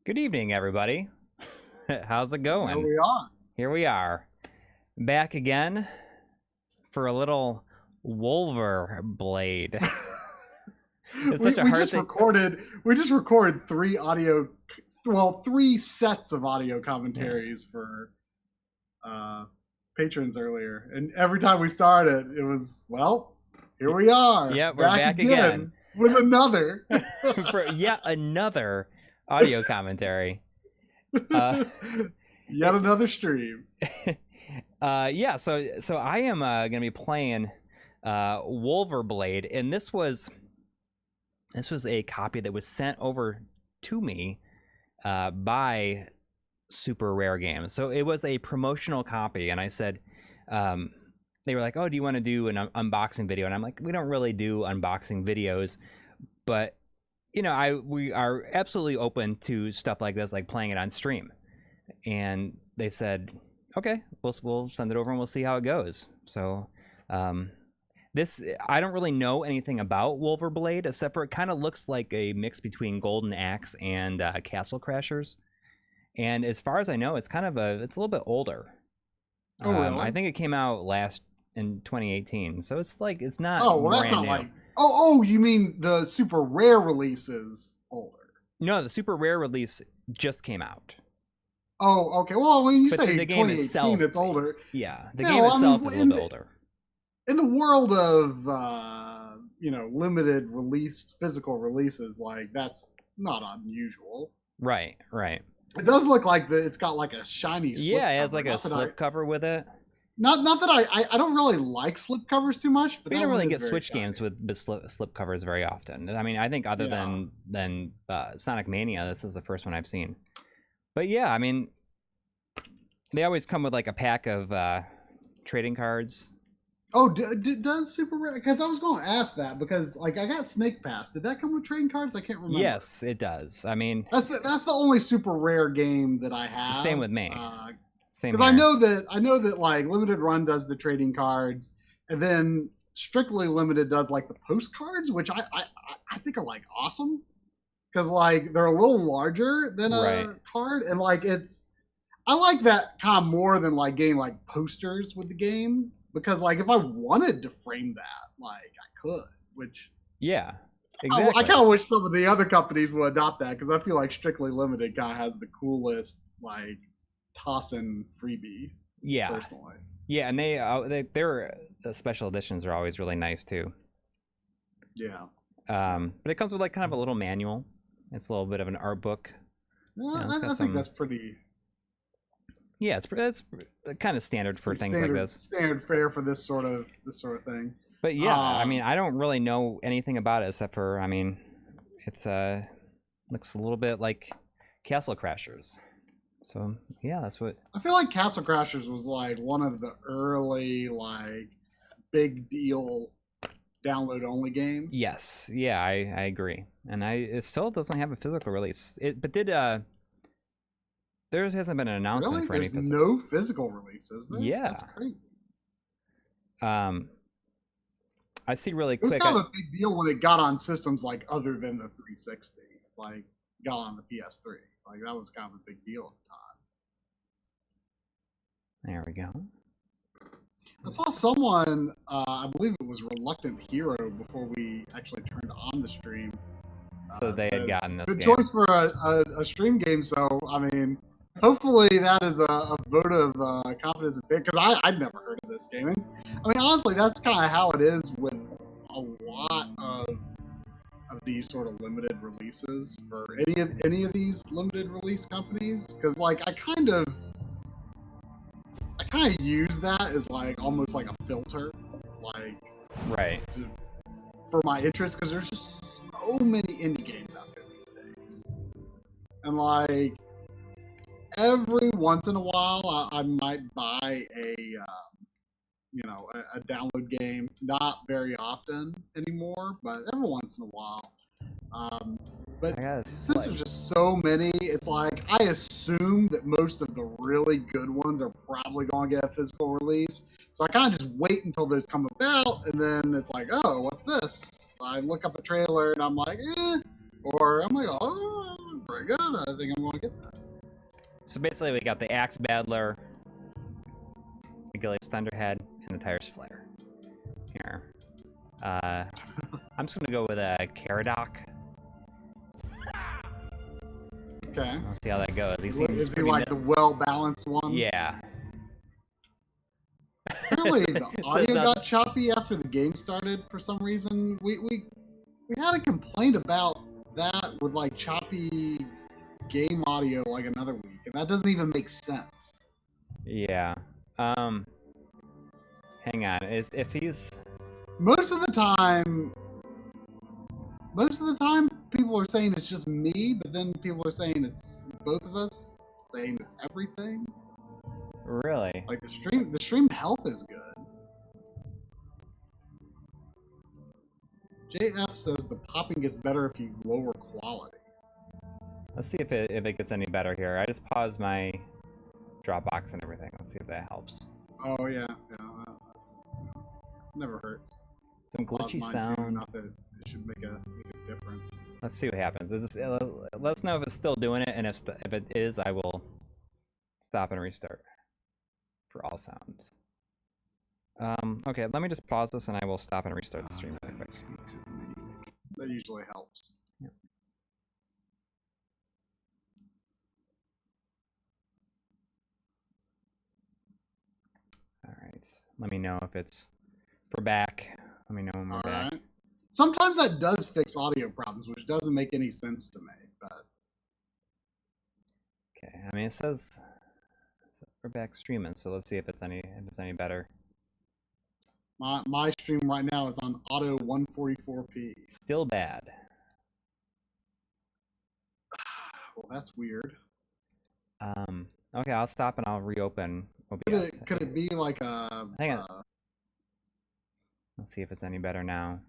Good evening, everybody. How's it going? Here we are. Here we are. Back again for a little Wulverblade. It's such a hard thing. We just recorded three sets of audio commentaries for patrons earlier. And every time we started, it was, well, here we are. Yeah, we're back again. With another. For yet another audio commentary. Yet another stream. Yeah, so I am going to be playing Wulverblade, and this was a copy that was sent over to me by Super Rare Games. So it was a promotional copy, and I said, they were like, "Oh, do you want to do an unboxing video?" And I'm like, "We don't really do unboxing videos, but you know, we are absolutely open to stuff like this, like playing it on stream." And they said, "Okay, we'll send it over and we'll see how it goes." So this, I don't really know anything about Wulverblade, except for it kind of looks like a mix between Golden Axe and Castle Crashers. And as far as I know, it's a little bit older. Oh, really? I think it came out in 2018, so it's not. Oh, well, that's not new. like. Oh, you mean the Super Rare release is older? No, the Super Rare release just came out. Oh, okay. Well, when you say the game 2018, itself, it's older. Yeah, the game itself is a little bit older. In the world of limited release physical releases, like that's not unusual. Right. It does look like it's got like a shiny slip it has cover. like a slip cover with it. Not that I don't really like slip covers too much, but we don't really get Switch shiny games with slip covers very often. I mean, I think other than Sonic Mania, this is the first one I've seen. But yeah, I mean, they always come with like a pack of trading cards. Oh, does Super Rare? Because I was going to ask that because like I got Snake Pass. Did that come with trading cards? I can't remember. Yes, it does. I mean, that's the only Super Rare game that I have. Same with me. Same. Because I know that like Limited Run does the trading cards, and then Strictly Limited does like the postcards, which I think are like awesome. Because like they're a little larger than a card, and like I like that kind of more than like getting like posters with the game. Because like if I wanted to frame that, like I could, which yeah, exactly. I kind of wish some of the other companies would adopt that because I feel like Strictly Limited kind of has the coolest like toss-in freebie. Yeah, personally. Yeah, and their special editions are always really nice too. Yeah. But it comes with like kind of a little manual. It's a little bit of an art book. Well, I think that's pretty. Yeah, it's kind of standard for things like this. Standard fare for this sort of thing. But yeah, I mean, I don't really know anything about it except for, I mean, it's looks a little bit like Castle Crashers. So yeah, that's what I feel like. Castle Crashers was like one of the early like big deal download only games. Yes, yeah, I agree, and it still doesn't have a physical release. There hasn't been an announcement for any physical. No physical releases. Yeah, that's crazy. I see really quick. It was kind of a big deal when it got on systems like other than the 360, like got on the PS3. Like that was kind of a big deal at the time. There we go. I saw someone, I believe it was Reluctant Hero, before we actually turned on the stream. So they had gotten this good game. Choice for a stream game. So I mean, hopefully that is a vote of confidence and faith, because I'd never heard of this game. And, I mean, honestly, that's kind of how it is with a lot of these sort of limited releases for any of these limited release companies, because like I kind of use that as like almost like a filter, like for my interest, because there's just so many indie games out there these days, and like every once in a while I might buy a download game. Not very often anymore, but every once in a while. But since there's just so many, it's like I assume that most of the really good ones are probably going to get a physical release. So I kind of just wait until those come about, and then it's like, oh, what's this? I look up a trailer and I'm like, or I'm like, oh, very good. I think I'm going to get that. So basically, we got the Axe Battler, Achilles Thunderhead, and the Tires Flare. Here. I'm just gonna go with a Caradoc. Okay. We'll see how that goes. Is he like the well-balanced one? Yeah. Really, the audio got choppy after the game started for some reason. We had a complaint about that with like choppy game audio like another week, and that doesn't even make sense. Yeah. Hang on. If he's most of the time people are saying it's just me, but then people are saying it's both of us, saying it's everything. Really? Like the stream health is good. JF says the popping gets better if you lower quality. Let's see if it gets any better here. I just paused my Dropbox and everything. Let's see if that helps. Oh yeah, that's never hurts. Some glitchy sound. Not that it should make a difference. Let's see what happens. Let us know if it's still doing it, and if it is, I will stop and restart for all sounds. Okay, let me just pause this, and I will stop and restart the stream really quick. That usually helps. Yep. All right. Let me know if we're back. Let me know when we're back. Right. Sometimes that does fix audio problems, which doesn't make any sense to me. But okay, I mean it says we're back streaming, so let's see if it's any better. My stream right now is on auto 144p. Still bad. Well, that's weird. Okay, I'll stop and I'll reopen OBS. Could it be like a? Hang on. Let's see if it's any better now.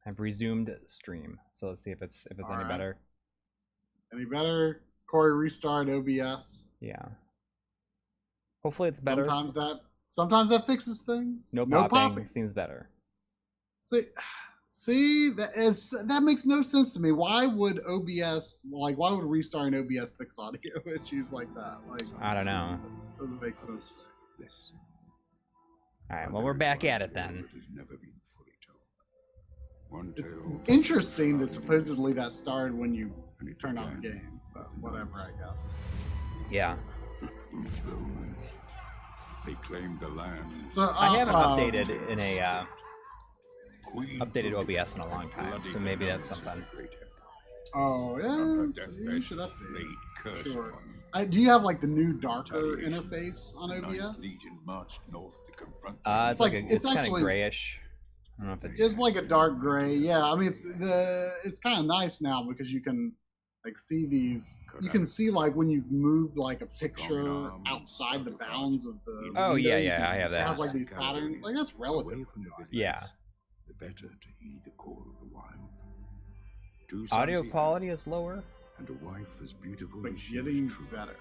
I've resumed stream, so let's see if it's any better. Any better? Coury, restart OBS. Yeah. Hopefully it's better. Sometimes that fixes things. No popping seems better. See, that makes no sense to me. Why would restarting OBS fix audio issues like that? Like, I don't know. Doesn't make sense. All right, well, we're back at it then. It's interesting that supposedly that started when you turn on the game, but whatever, I guess. Yeah. They claimed the land. So I haven't updated in a updated OBS in a long time, so maybe that's something. Oh yeah, you should update. Sure. Do you have like the new darker interface on OBS? It's kind of grayish. I don't know if it's like a dark gray. Yeah, I mean it's kind of nice now because you can like see these. You can see like when you've moved like a picture outside the bounds of the. Oh window, yeah, I have that. It has like these patterns. Like that's relative. Yeah. The better to heed the call of the wild. Audio quality is lower. And a wife as beautiful but as she getting was true. better.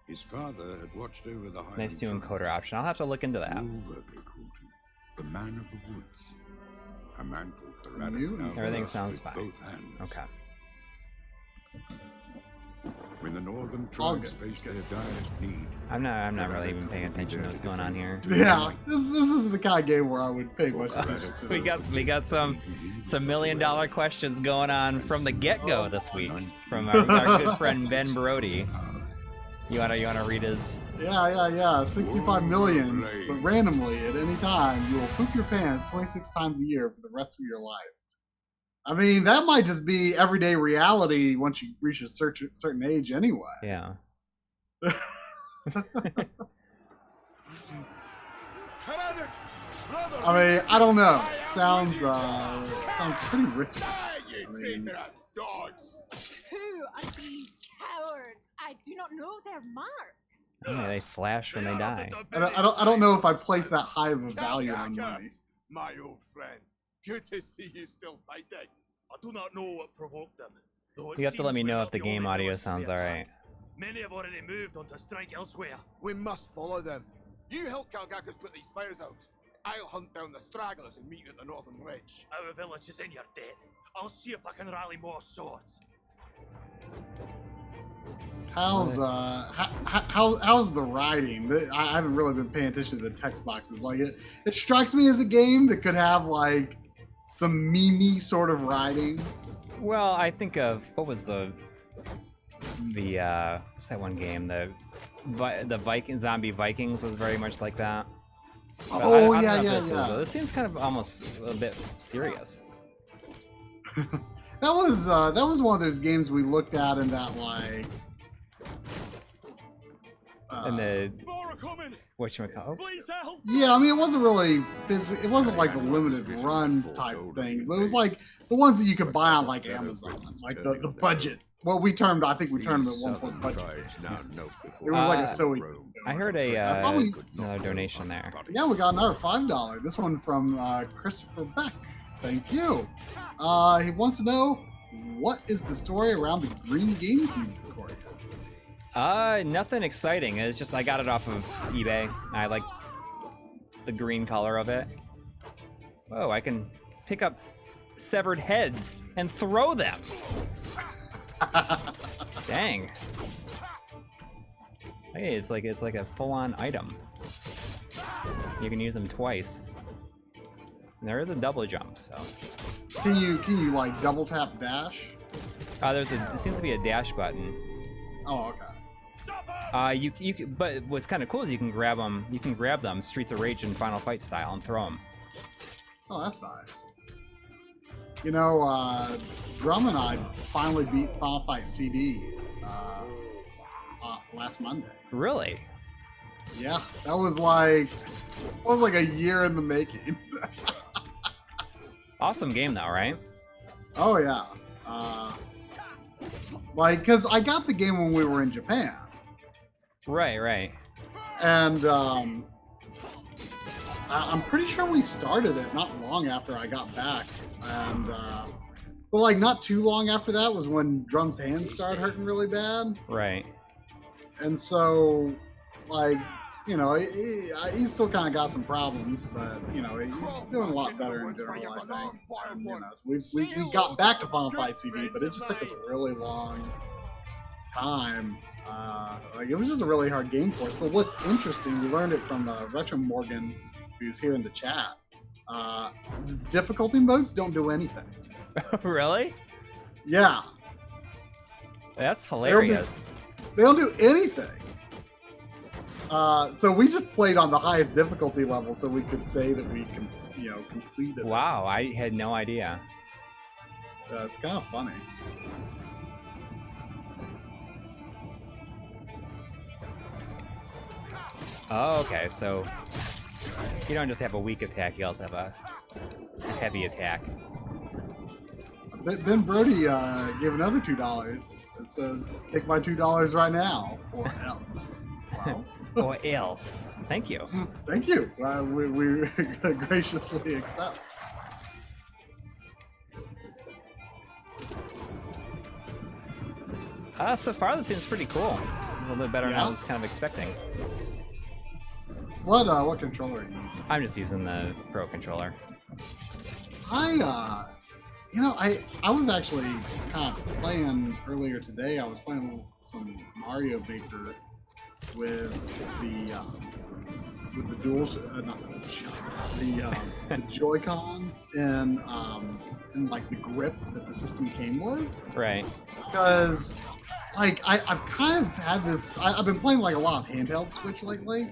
His father had watched over the Highland Nice new tribes. encoder option. I'll have to look into that. Wulver, they called him, the man of the woods. A mantle Harada New now Everything grasped sounds with fine. both hands. Okay. When the northern tribes faced their direst need, I'm not really even paying attention to what's going on here. Yeah, this isn't the kind of game where I would pay much attention to. We got some $1 million questions going on from the get-go this week from our good friend Ben Brody. You wanna read his? Yeah. 65 millions, but randomly at any time you will poop your pants 26 times a year for the rest of your life. I mean, that might just be everyday reality once you reach a certain age, anyway. Yeah. I mean, I don't know. Sounds pretty risky. Who are these cowards? I do not know their Marc. Yeah, they flash when they die. I don't know if I place that high of a value on money. My old friend, good to see you still fighting. I do not know what provoked them. You have to let me know if the game audio sounds alright. Many have already moved on to strike elsewhere. We must follow them. You help Galgacus put these fires out. I'll hunt down the stragglers and meet you at the northern ridge. Our village is in your debt. I'll see if I can rally more swords. How's how's the writing? I haven't really been paying attention to the text boxes. Like it strikes me as a game that could have like some meme sort of writing. Well, I think of what was the what's that one game? The Viking zombie Vikings was very much like that. But Oh I yeah, don't know yeah, if yeah. this seems kind of almost a bit serious. That was one of those games we looked at in that like. And the More are coming. whatchamacallit? Please help. Yeah, I mean, it wasn't really it wasn't like a limited run type thing, but it was like the ones that you could buy on like Amazon, like the budget. Well, I think we termed them at one point budget. It was like a Soe. I heard thought another donation there. Yeah, we got another $5. This one from Christopher Beck. Thank you. He wants to know, what is the story around the green GameCube recording? Nothing exciting. It's just I got it off of eBay. I like the green color of it. Whoa, I can pick up severed heads and throw them. Dang. Hey, it's like a full-on item. You can use them twice. And there is a double jump, so. Can you like double tap dash? There seems to be a dash button. Oh, okay. But what's kind of cool is you can grab them. You can grab them Streets of Rage and Final Fight style and throw them. Oh, that's nice. You know, Drum and I finally beat Final Fight CD last Monday. Really? Yeah, that was like a year in the making. Awesome game though, right? Oh yeah. Like, cause I got the game when we were in Japan. Right. And I'm pretty sure we started it not long after I got back, and but like not too long after that was when Drum's hands started hurting really bad. Right. And so, like, you know, he still kind of got some problems, but you know, he's doing a lot better in general, I think. And, you know, so we got back to Final Fight CD, but it just took us a really long time. Like, it was just a really hard game for us. But what's interesting, we learned it from Retro Morgan, who's here in the chat. Difficulty modes don't do anything. Really? Yeah, That's hilarious. they don't do anything. So we just played on the highest difficulty level, so we could say that we completed it. Wow, I had no idea. It's kind of funny. Oh, okay, so you don't just have a weak attack, you also have a heavy attack. Ben Brody gave another $2. It says, "Take my $2 right now, or else." Well, Or else. Thank you. thank you. We graciously accept. So far this seems pretty cool. A little bit better than I Yeah? was kind of expecting. What controller are you using? I'm just using the Pro controller. I was actually kind of playing earlier today. I was playing some Mario Maker with the the Joy-Cons and like the grip that the system came with. Right. Because like I've kind of had this. I've been playing like a lot of handheld Switch lately,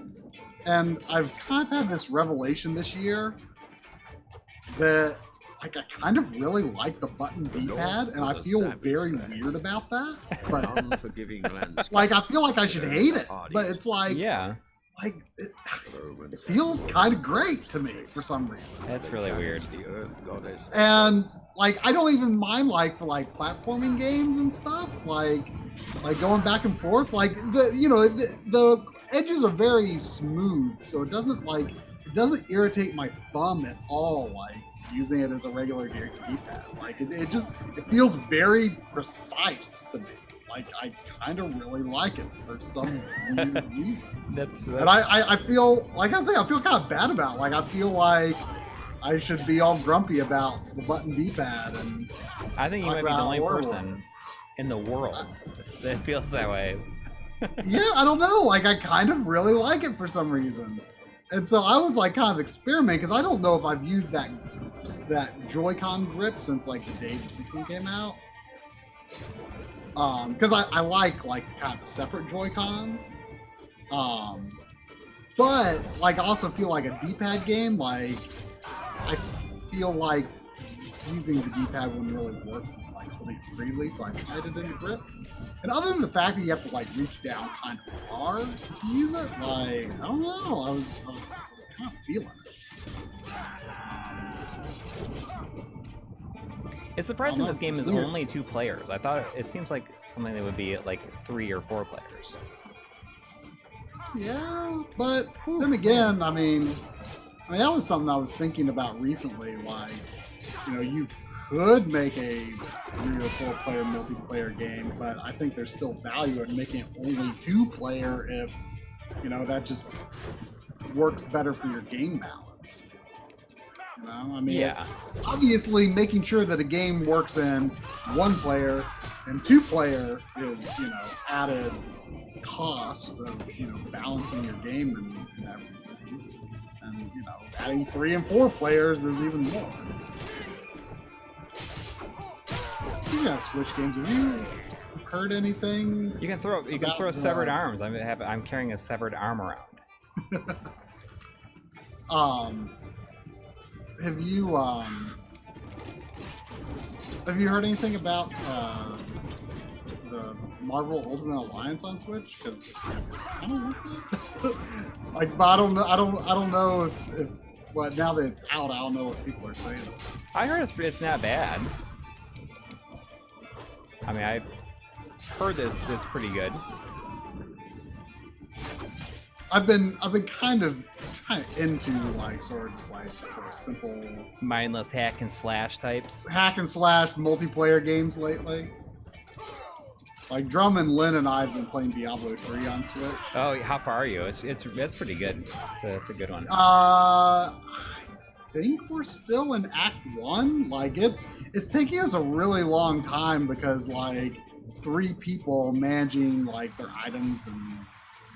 and I've kind of had this revelation this year that like I kind of really like the button D-pad, and I feel very weird about that. But Unforgiving landscape. like I feel like I should hate it, but it's like Yeah, like it feels kind of great to me for some reason. that's really weird. The Earth Goddess. And like I don't even mind like for like platforming games and stuff, like going back and forth. Like the edges are very smooth, so it doesn't irritate my thumb at all. Like using it as a regular D-pad, like it feels very precise to me. Like I kind of really like it for some weird reason. That's And I feel, like I say, I feel kind of bad about it. Like I feel like I should be all grumpy about the button D-pad, and I think you talk might be the about only horror person movies. in the world that feels that way. Yeah, I don't know. Like, I kind of really like it for some reason. And so I was like kind of experimenting because I don't know if I've used that Joy-Con grip since like the day the system came out. Because I like kind of separate Joy-Cons. But like I also feel like a D-pad game, like I feel like using the D-pad wouldn't really work like holding it freely, so I tried it in the grip. And other than the fact that you have to like reach down kind of far to use it, like I don't know, I was kind of feeling it. It's surprising this game is weird. only 2 players. I thought it seems like something that would be like 3 or 4 players. Yeah, but then again, I mean that was something I was thinking about recently. Like, you know, you could make a 3 or 4 player multiplayer game, but I think there's still value in making it only 2 player if, you know, that just works better for your game balance. You know, I mean, Yeah. obviously making sure that a game works in 1 player and 2 player is, you know, added cost of, you know, balancing your game and everything. And, you know, adding 3 and 4 players is even more. You gotta switch games. Have you heard anything? You can throw severed arms. I'm carrying a severed arm around. Have you heard anything about the Marvel Ultimate Alliance on Switch? Because I don't like that. Like, but I don't know if but now that it's out, I don't know what people are saying. I heard it's not bad. I mean, I've heard that it's pretty good. I've been kind of into like sort of simple Mindless hack and slash types. hack and slash multiplayer games lately. Like Drum and Lynn and I have been playing Diablo 3 on Switch. Oh, how far are you? It's pretty good. It's a good one. I think we're still in Act 1. Like it's taking us a really long time because like 3 people managing like their items and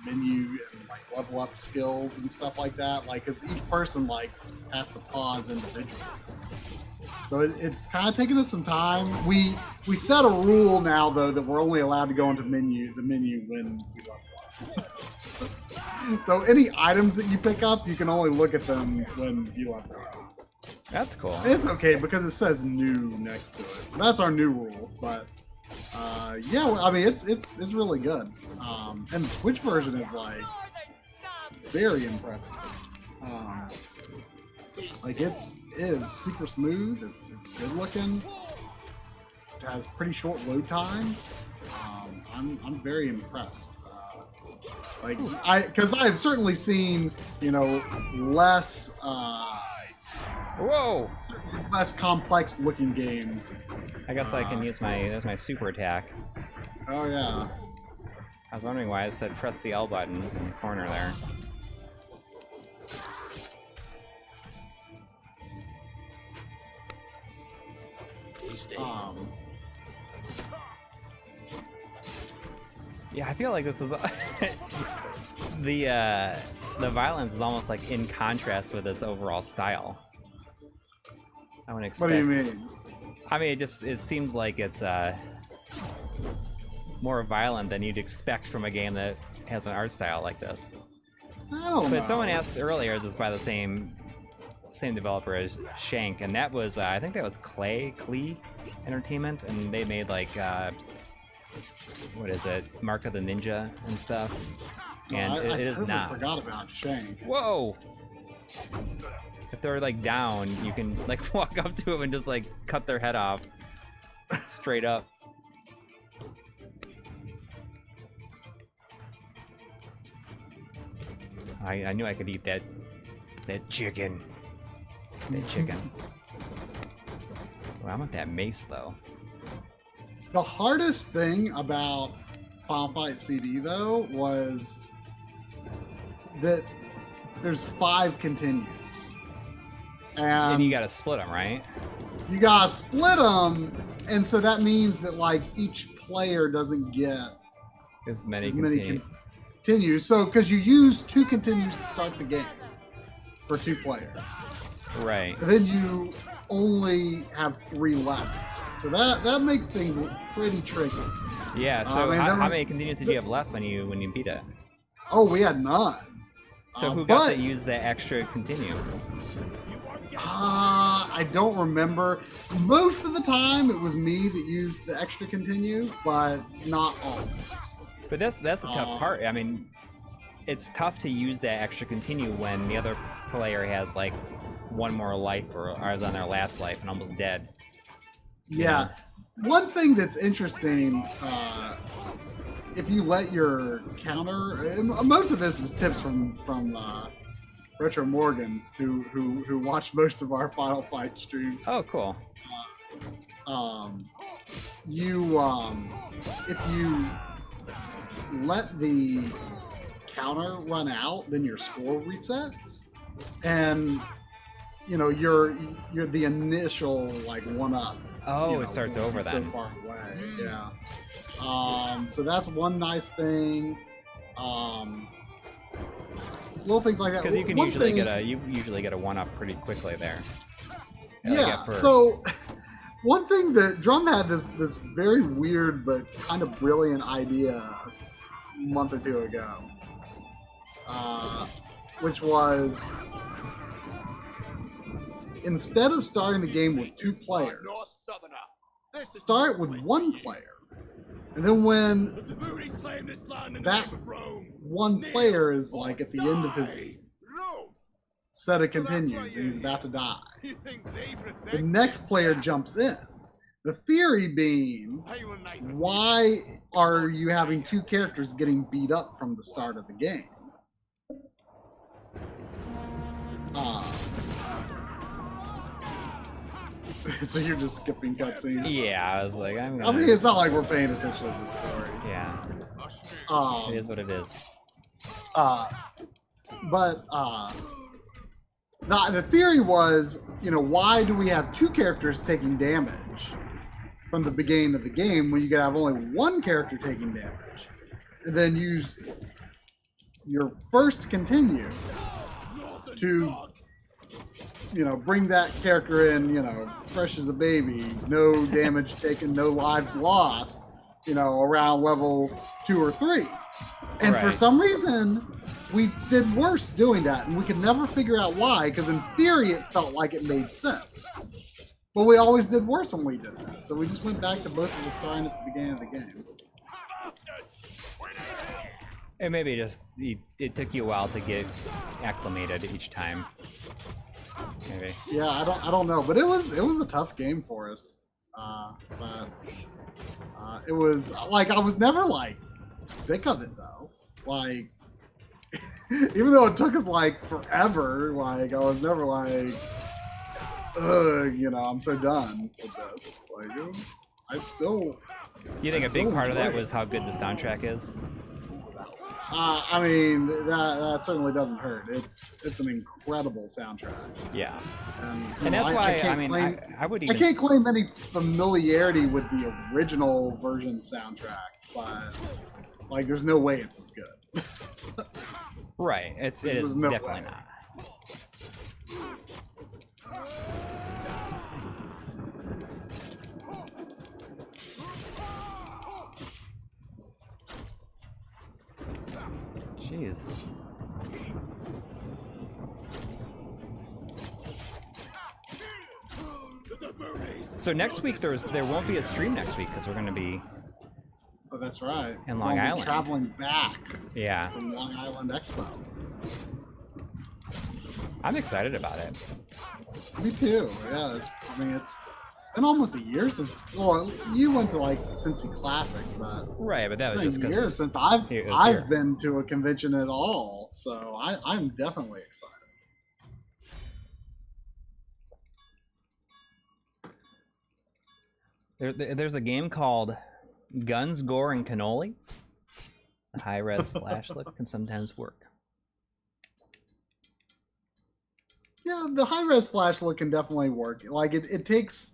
menu and like level up skills and stuff like that. Like, cause each person like has to pause individually. So it's kind of taking us some time. We set a rule now though that we're only allowed to go into the menu when we level up. So any items that you pick up, you can only look at them when you level up. That's cool. It's okay because it says new next to it. So that's our new rule. But yeah, I mean it's really good. And the Switch version is like very impressive. Like it is super smooth. It's good looking. It has pretty short load times. I'm very impressed. Like because I've certainly seen, you know, less Whoa! less complex looking games. I guess I can use my super attack. Oh yeah. I was wondering why it said press the L button in the corner there. Yeah, I feel like this is the violence is almost like in contrast with its overall style. I wouldn't expect. What do you mean? I mean, it seems like it's more violent than you'd expect from a game that has an art style like this. I don't know. But someone asked earlier, is this by the same developer as Shank? And that was I think that was Klee Entertainment, and they made like what is it, Mark of the Ninja and stuff. And it is totally not. forgot about Shank. Whoa! If they're like down, you can like walk up to them and just like cut their head off straight up. I knew I could eat that chicken. That chicken. Well, I want that mace though. The hardest thing about Final Fight CD though was that there's 5 continues. And you gotta split them, right? You gotta split them, and so that means that like each player doesn't get As many as many continue. continues. So, because you use 2 continues to start the game for 2 players, Right. and then you only have 3 left. So that makes things pretty tricky. Yeah. So I mean, how there was- many continues did you have left when you beat it? Oh, we had none. So who got but- to use the extra continue? I don't remember. Most of the time, it was me that used the extra continue, but not always. But that's the tough part. I mean, it's tough to use that extra continue when the other player has like 1 more life or is on their last life and almost dead. Yeah. One thing that's interesting, if you let your counter, most of this is tips from Retro Morgan, who watched most of our Final Fight streams. Oh, cool. If you let the counter run out, then your score resets, and you're the initial like 1-up. Oh, it starts over so then. far away. Yeah. So that's one nice thing. Little things like that. Because you can One usually thing- get a 1-up pretty quickly there. Yeah. at first. So one thing that Drum had this very weird but kind of brilliant idea a month or 2 ago, which was instead of starting the game with 2 players, start with 1 player, and then when that 1 player is like at the end of his set of continues and he's about to die, the next player jumps in. The theory being, why are you having 2 characters getting beat up from the start of the game? So you're just skipping cutscenes? Yeah, I was like, I mean, it's not like we're paying attention to the story. Yeah, it is what it is. The theory was, why do we have 2 characters taking damage from the beginning of the game when you could have only 1 character taking damage, and then use your first continue to, bring that character in, fresh as a baby, no damage taken, no lives lost, around level 2 or 3. And for Right. some reason, we did worse doing that, and we could never figure out why, because in theory it felt like it made sense. But we always did worse when we did that, so we just went back to both of us starting at the beginning of the game. And maybe just it took you a while to get acclimated each time. Maybe. Yeah, I don't know, but it was a tough game for us. It was like I was never like sick of it though. Like even though it took us like forever, like I was never like, I'm so done with this. Like I still. Do you think a big part of that was how good the soundtrack is? I mean, that certainly doesn't hurt. It's an incredible soundtrack. Yeah. And that's why, can't claim, I would I even... can't claim any familiarity with the original version soundtrack, but like, there's no way it's as good. Right. It is There's no definitely way. not. Jeez. So next week there won't be a stream next week because we're going to be Oh, that's right. In Long We'll be Island. traveling back yeah. from Long Island Expo. I'm excited about it. Me too. Yeah, it's been almost a year since. Well, you went to like Cincy Classic, but Right, but that was it's just been a year because since it was I've here. been to a convention at all. So I'm definitely excited. There's a game called Guns, Gore, and Cannoli. The high-res flash look can sometimes work. Yeah, the high-res flash look can definitely work. Like it takes,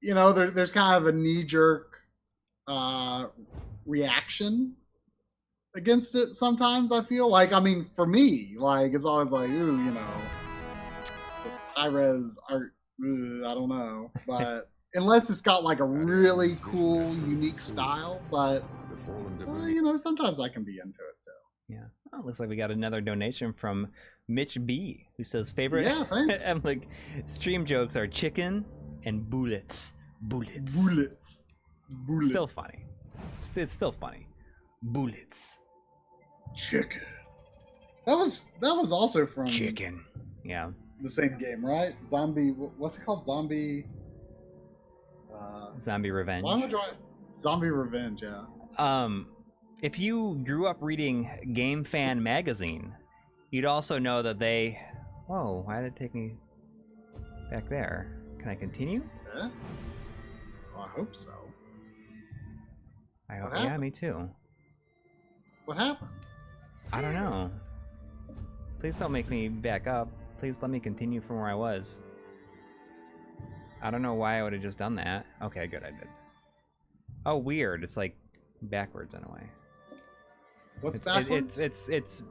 there's kind of a knee-jerk reaction against it sometimes. I feel like, I mean, for me, like, it's always like, ooh, you know, this high-res art, I don't know. But unless it's got like a really cool, unique style, but, well, you know, sometimes I can be into it too. Yeah. Oh, looks like we got another donation from Mitch B, who says favorite Yeah, thanks. MLiG stream jokes are chicken and bullets. Bullets. Bullets. Still funny. It's still funny. Bullets. Chicken. That was also from Chicken. Yeah. the same game, right? Zombie. What's it called? Zombie. Zombie Revenge. Why would I? Zombie Revenge. Yeah. If you grew up reading Game Fan magazine, you'd also know that they. Whoa! Why did it take me back there? Can I continue? Yeah. Well, I hope so. I hope. What Yeah, happened? me too. What happened? I don't know. Please don't make me back up. Please let me continue from where I was. I don't know why I would have just done that. Okay, good, I did. Oh, weird. It's like backwards in a way. What's backwards? It's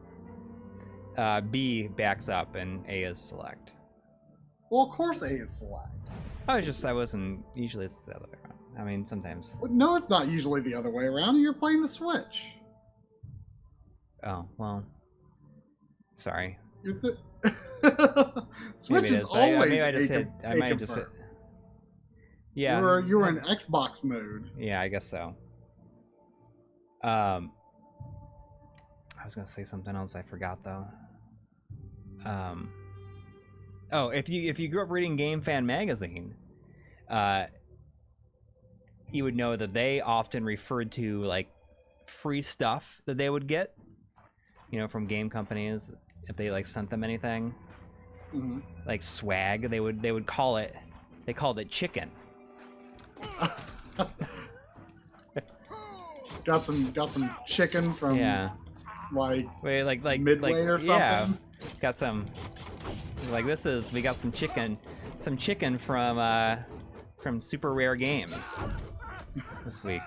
B backs up and A is select. Well, of course A is select. I wasn't, usually it's the other way around. I mean, sometimes. But no, it's not usually the other way around. You're playing the Switch. Oh, well. Sorry. Switch Maybe it is but I always I might have just hit. Yeah. You were in Xbox mode. Yeah, I guess so. I was gonna say something else I forgot though. Oh, if you grew up reading Game Fan magazine, you would know that they often referred to like free stuff that they would get, you know, from game companies if they like sent them anything, like swag. They would call it. They called it chicken. got some chicken from like like Midway or something. Yeah, got some like we got some chicken from Super Rare Games this week.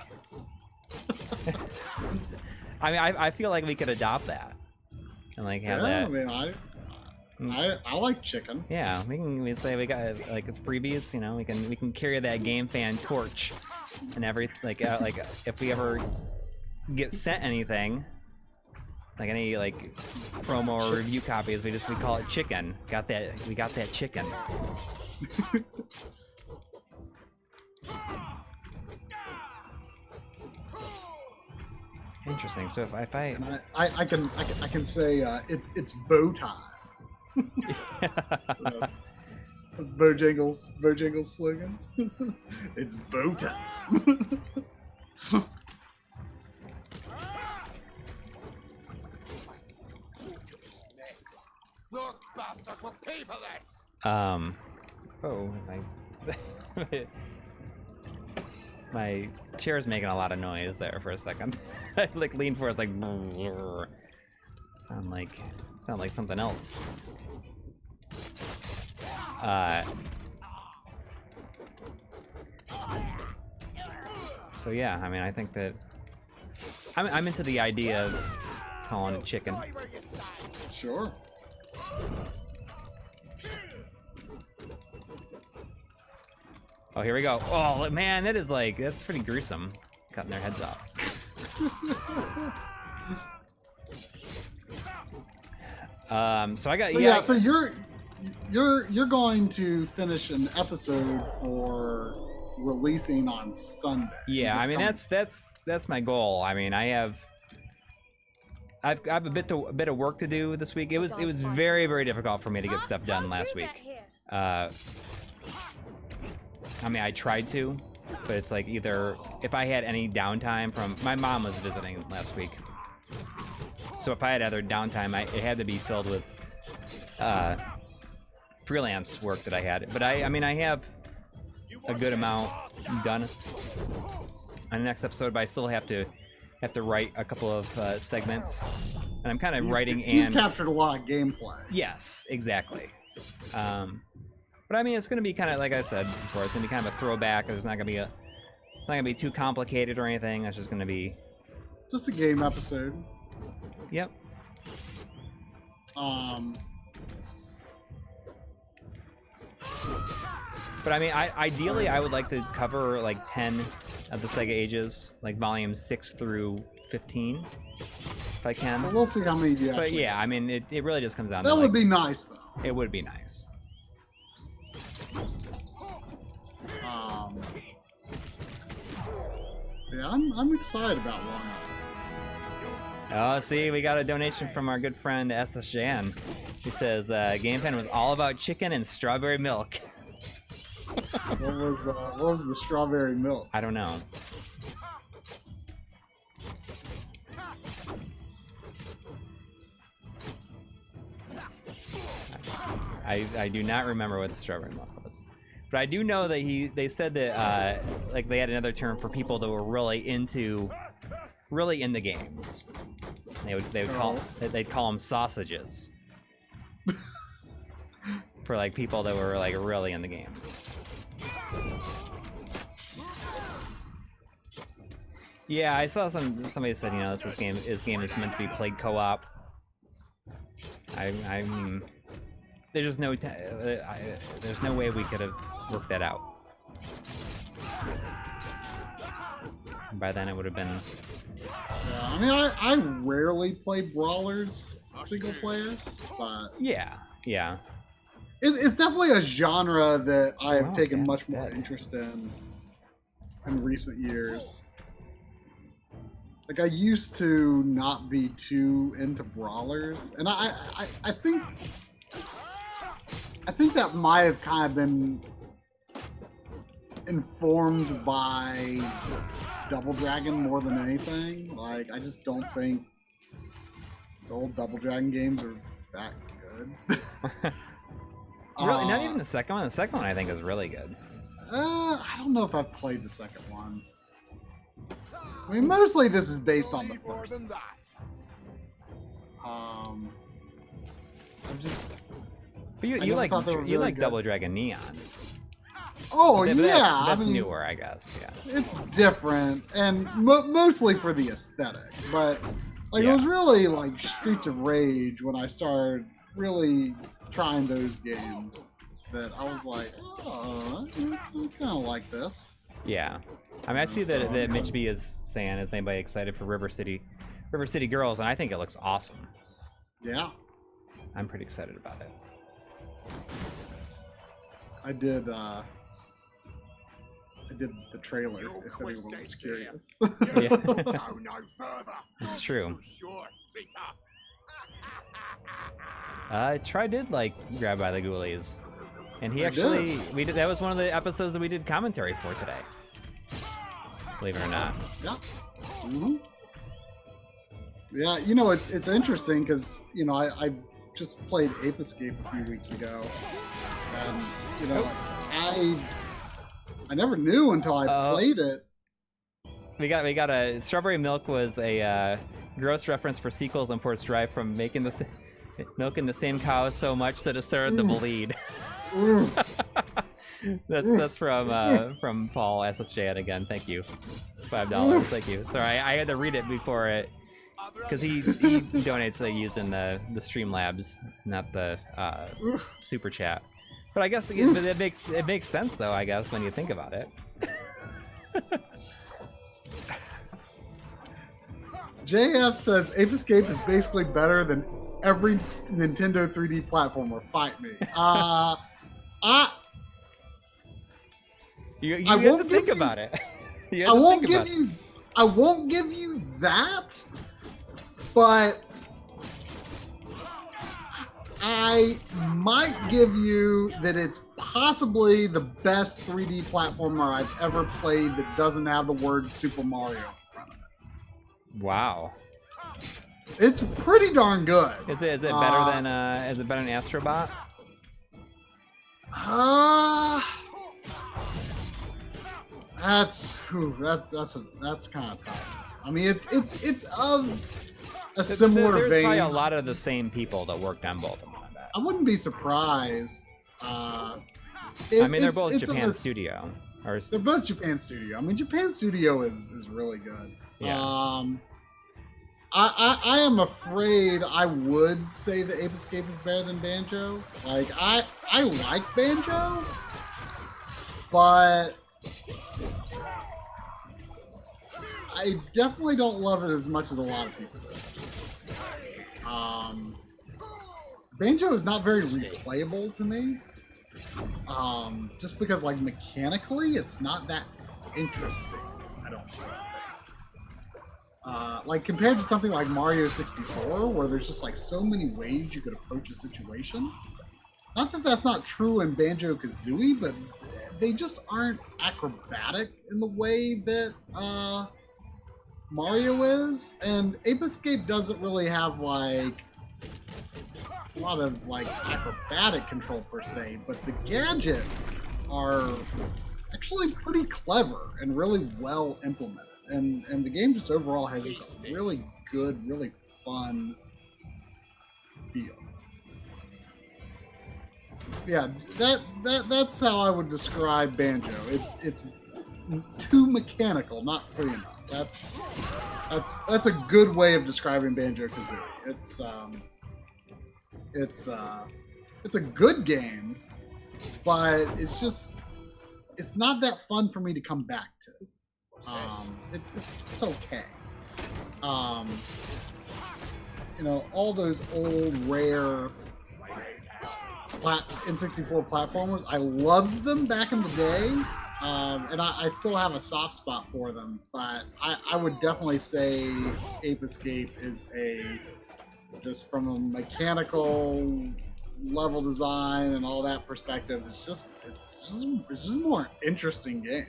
I mean, I feel like we could adopt that and like have that. I mean, I like chicken. Yeah, we say we got like freebies. You know, we can carry that Game Fan torch and like if we ever get sent anything, like any like promo or review copies, we call it chicken. We got that chicken. Interesting. So if I can say it's bow time. That's Bojangles slogan. It's bow time. Those bastards will pay for this! My chair's making a lot of noise there for a second. I like lean forward, it's like sound like something else. So yeah, I mean, I think that I'm into the idea of calling it chicken. Sure. Oh, here we go. Oh man, that's pretty gruesome, cutting their heads off. So I got So you're going to finish an episode for releasing on Sunday. Yeah, I mean that's my goal. I mean, I've a bit of work to do this week. It was very, very difficult for me to get stuff done last week. I mean, I tried to, but it's like either if I had any downtime from my mom was visiting last week, so if I had other downtime, it had to be filled with freelance work that I had. But I mean, I have a good amount done on the next episode, but I still have to write a couple of segments, and I'm kind of writing and you've captured a lot of gameplay. Yes, exactly. But I mean, it's going to be kind of like I said before. It's going to be kind of a throwback. There's not going to be It's not gonna be too complicated or anything. It's just gonna be. Just a game episode. Yep. But I mean, ideally, I would like to cover like 10 of the Sega ages, like volumes 6 through 15, if I can. Well, we'll see how many you actually. But yeah, I mean, it really just comes down to. That would like, be nice, though. It would be nice. Yeah, I'm excited about Long Island. Oh, see, we got a donation from our good friend SSJN. He says, Gamepan was all about chicken and strawberry milk. What was the strawberry milk? I don't know. I do not remember what the strawberry milk was. But I do know that they said that like they had another term for people that were really into games. They'd call them sausages. For like people that were like really in the games. Yeah, I saw somebody said, you know, this game is meant to be played co-op. I'm there's no way we could have worked that out. By then it would have been. Yeah, I mean, I rarely play brawlers single player, but yeah. It's definitely a genre that I have taken damn, much it's more dead. interest in recent years. Like, I used to not be too into brawlers, and I think that might have kind of been informed by Double Dragon more than anything. Like, I just don't think the old Double Dragon games are that good. Really, not even the second one. The second one I think is really good. I don't know if I've played the second one. I mean, mostly this is based on the first. I'm just. But you never like thought they were really good. Double Dragon Neon. Oh But yeah, that's I mean, newer, I guess. Yeah. it's different and mostly for the aesthetic. But like, Yeah. it was really like Streets of Rage when I started really trying those games that I was like, oh, I kind of like this. Yeah. I mean, I see that Mitch B is saying, is anybody excited for River City Girls? And I think it looks awesome. Yeah, I'm pretty excited about it. I did the trailer, if anyone was curious. Yeah. Go no further. It's true. Sure, traitor. Try did like grab by the ghoulies. And he I actually, that was one of the episodes that we did commentary for today. Believe it or not. Yeah. Mm-hmm. Yeah, you know, it's interesting because, you know, I just played Ape Escape a few weeks ago. And, you know, I never knew until I played it. We got a Strawberry Milk was a gross reference for sequels and ports derived from milking the same cow so much that it started to bleed. That's from Paul SSJ again. Thank you, $5. Thank you. Sorry, I had to read it before it because he donates using the Streamlabs, not the super chat. But I guess it makes sense though. I guess when you think about it. JF says Ape Escape is basically better than every Nintendo 3D platformer. Fight me. You I have won't to think give you- about it. I won't give you that, but I might give you that it's possibly the best 3D platformer I've ever played that doesn't have the word Super Mario in front of it. Wow. It's pretty darn good. Is it better than Astrobot? That's kind of tough. I mean, it's of a similar There's vein. probably a lot of the same people that worked on both of them. I wouldn't be surprised. I mean, they're both Japan studio. Or is They're both Japan Studio. I mean, Japan Studio is really good. Yeah. I am afraid I would say that Ape Escape is better than Banjo. Like, I like Banjo, but I definitely don't love it as much as a lot of people do. Banjo is not very replayable to me. Just because, like, mechanically, it's not that interesting, I don't think. Like, compared to something like Mario 64, where there's just, like, so many ways you could approach a situation. Not that that's not true in Banjo-Kazooie, but they just aren't acrobatic in the way that Mario is. And Ape Escape doesn't really have, like, a lot of, like, acrobatic control per se, but the gadgets are actually pretty clever and really well implemented. And the game just overall has just a really good, really fun feel. Yeah, that's how I would describe Banjo. It's too mechanical, not free enough. That's a good way of describing Banjo-Kazooie. It's a good game, but it's not that fun for me to come back to. It's okay. You know, all those old rare N64 platformers, I loved them back in the day, and I still have a soft spot for them. But I would definitely say Ape Escape is just from a mechanical level design and all that perspective, it's just a more interesting game.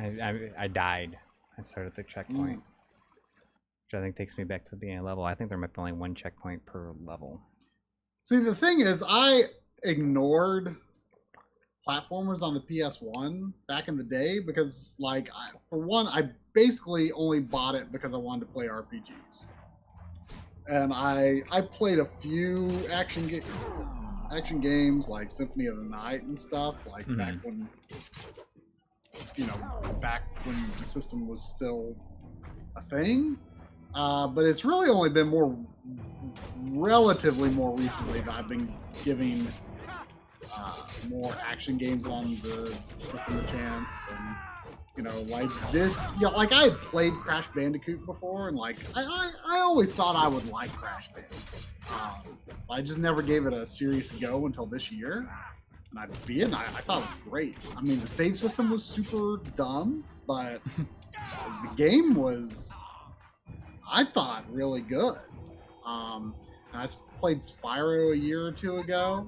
I died. I started the checkpoint, which I think takes me back to the beginning level. I think there might be only one checkpoint per level. See, the thing is, I ignored platformers on the PS1 back in the day because, like, for one, I basically only bought it because I wanted to play RPGs. And I played a few action games like Symphony of the Night and stuff, like back when the system was still a thing. But it's really only been relatively more recently that I've been giving more action games on the system a chance. And, you know, like this, like I had played Crash Bandicoot before, and like I always thought I would like Crash Bandicoot. I just never gave it a serious go until this year. And I beat it, and I thought it was great. I mean, the save system was super dumb, but the game was, I thought, really good. I played Spyro a year or two ago.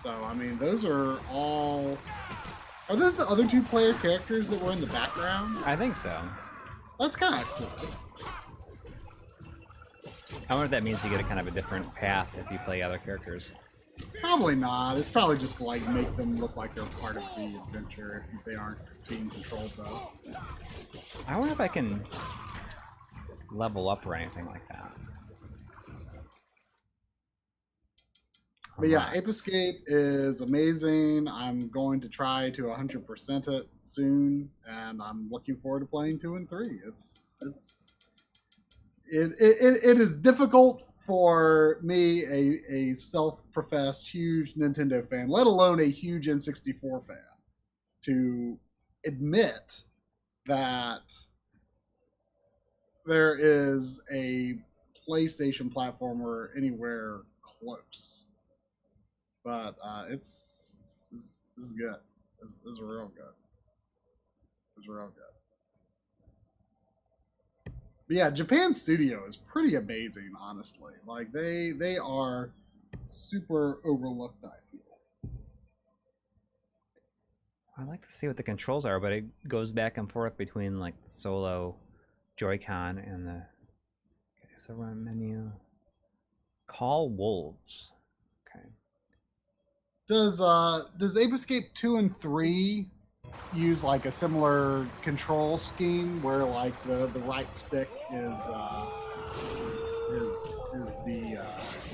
So, I mean, those are all... Are those the other two-player characters that were in the background? I think so. That's kind of cool. I wonder if that means you get a kind of a different path if you play other characters. Probably not. It's probably just to, like, make them look like they're part of the adventure if they aren't being controlled, though. I wonder if I can level up or anything like that. But yeah, Ape Escape is amazing. I'm going to try to 100% it soon, and I'm looking forward to playing 2 and 3. It is difficult for me, a self-professed huge Nintendo fan, let alone a huge N64 fan, to admit that there is a PlayStation platformer anywhere close. But this is good. This is real good. It's real good. But yeah, Japan Studio is pretty amazing, honestly. Like they are super overlooked, I feel. I'd like to see what the controls are, but it goes back and forth between like the solo Joy-Con and the... Okay, so run menu. Call wolves. Okay. Does Ape Escape 2 and 3 use like a similar control scheme where like the right stick is is the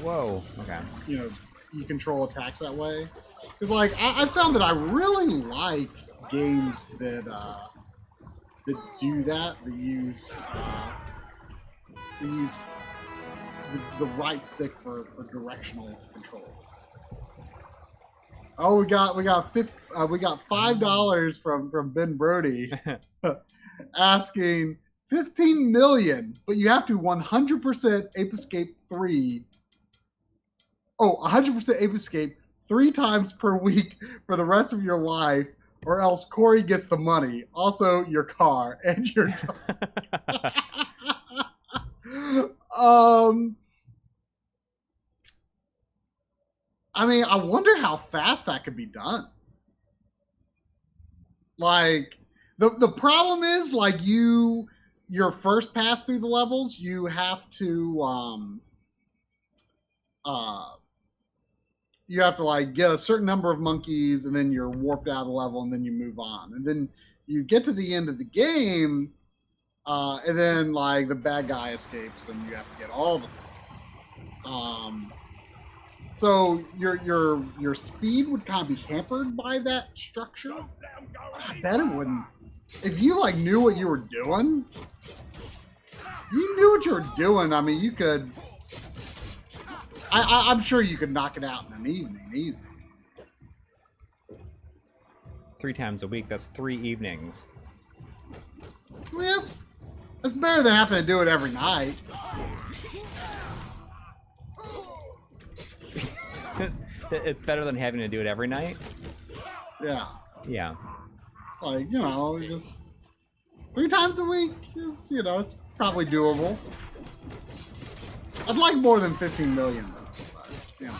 Whoa. Okay. you know, you control attacks that way. Because like I found that I really like games that do that. That use the right stick for directional controls. Oh, we got $5 from Ben Brody asking 15 million, but you have to 100% Ape Escape 3. Oh, 100% Ape Escape 3 times per week for the rest of your life, or else Coury gets the money. Also, your car and your I mean, I wonder how fast that could be done. Like, the problem is, like, your first pass through the levels, you have to like get a certain number of monkeys, and then you're warped out of the level, and then you move on, and then you get to the end of the game, and then like the bad guy escapes, and you have to get all the things. So your speed would kind of be hampered by that structure. I bet it wouldn't. If you like knew what you were doing, I mean, you could. I'm sure you could knock it out in an evening, easy. 3 times a week. That's 3 evenings. I mean, that's better than having to do it every night. It's better than having to do it every night. Yeah. Yeah. Like, you know, just 3 times a week is, you know, it's probably doable. I'd like more than 15 million though. But, you know.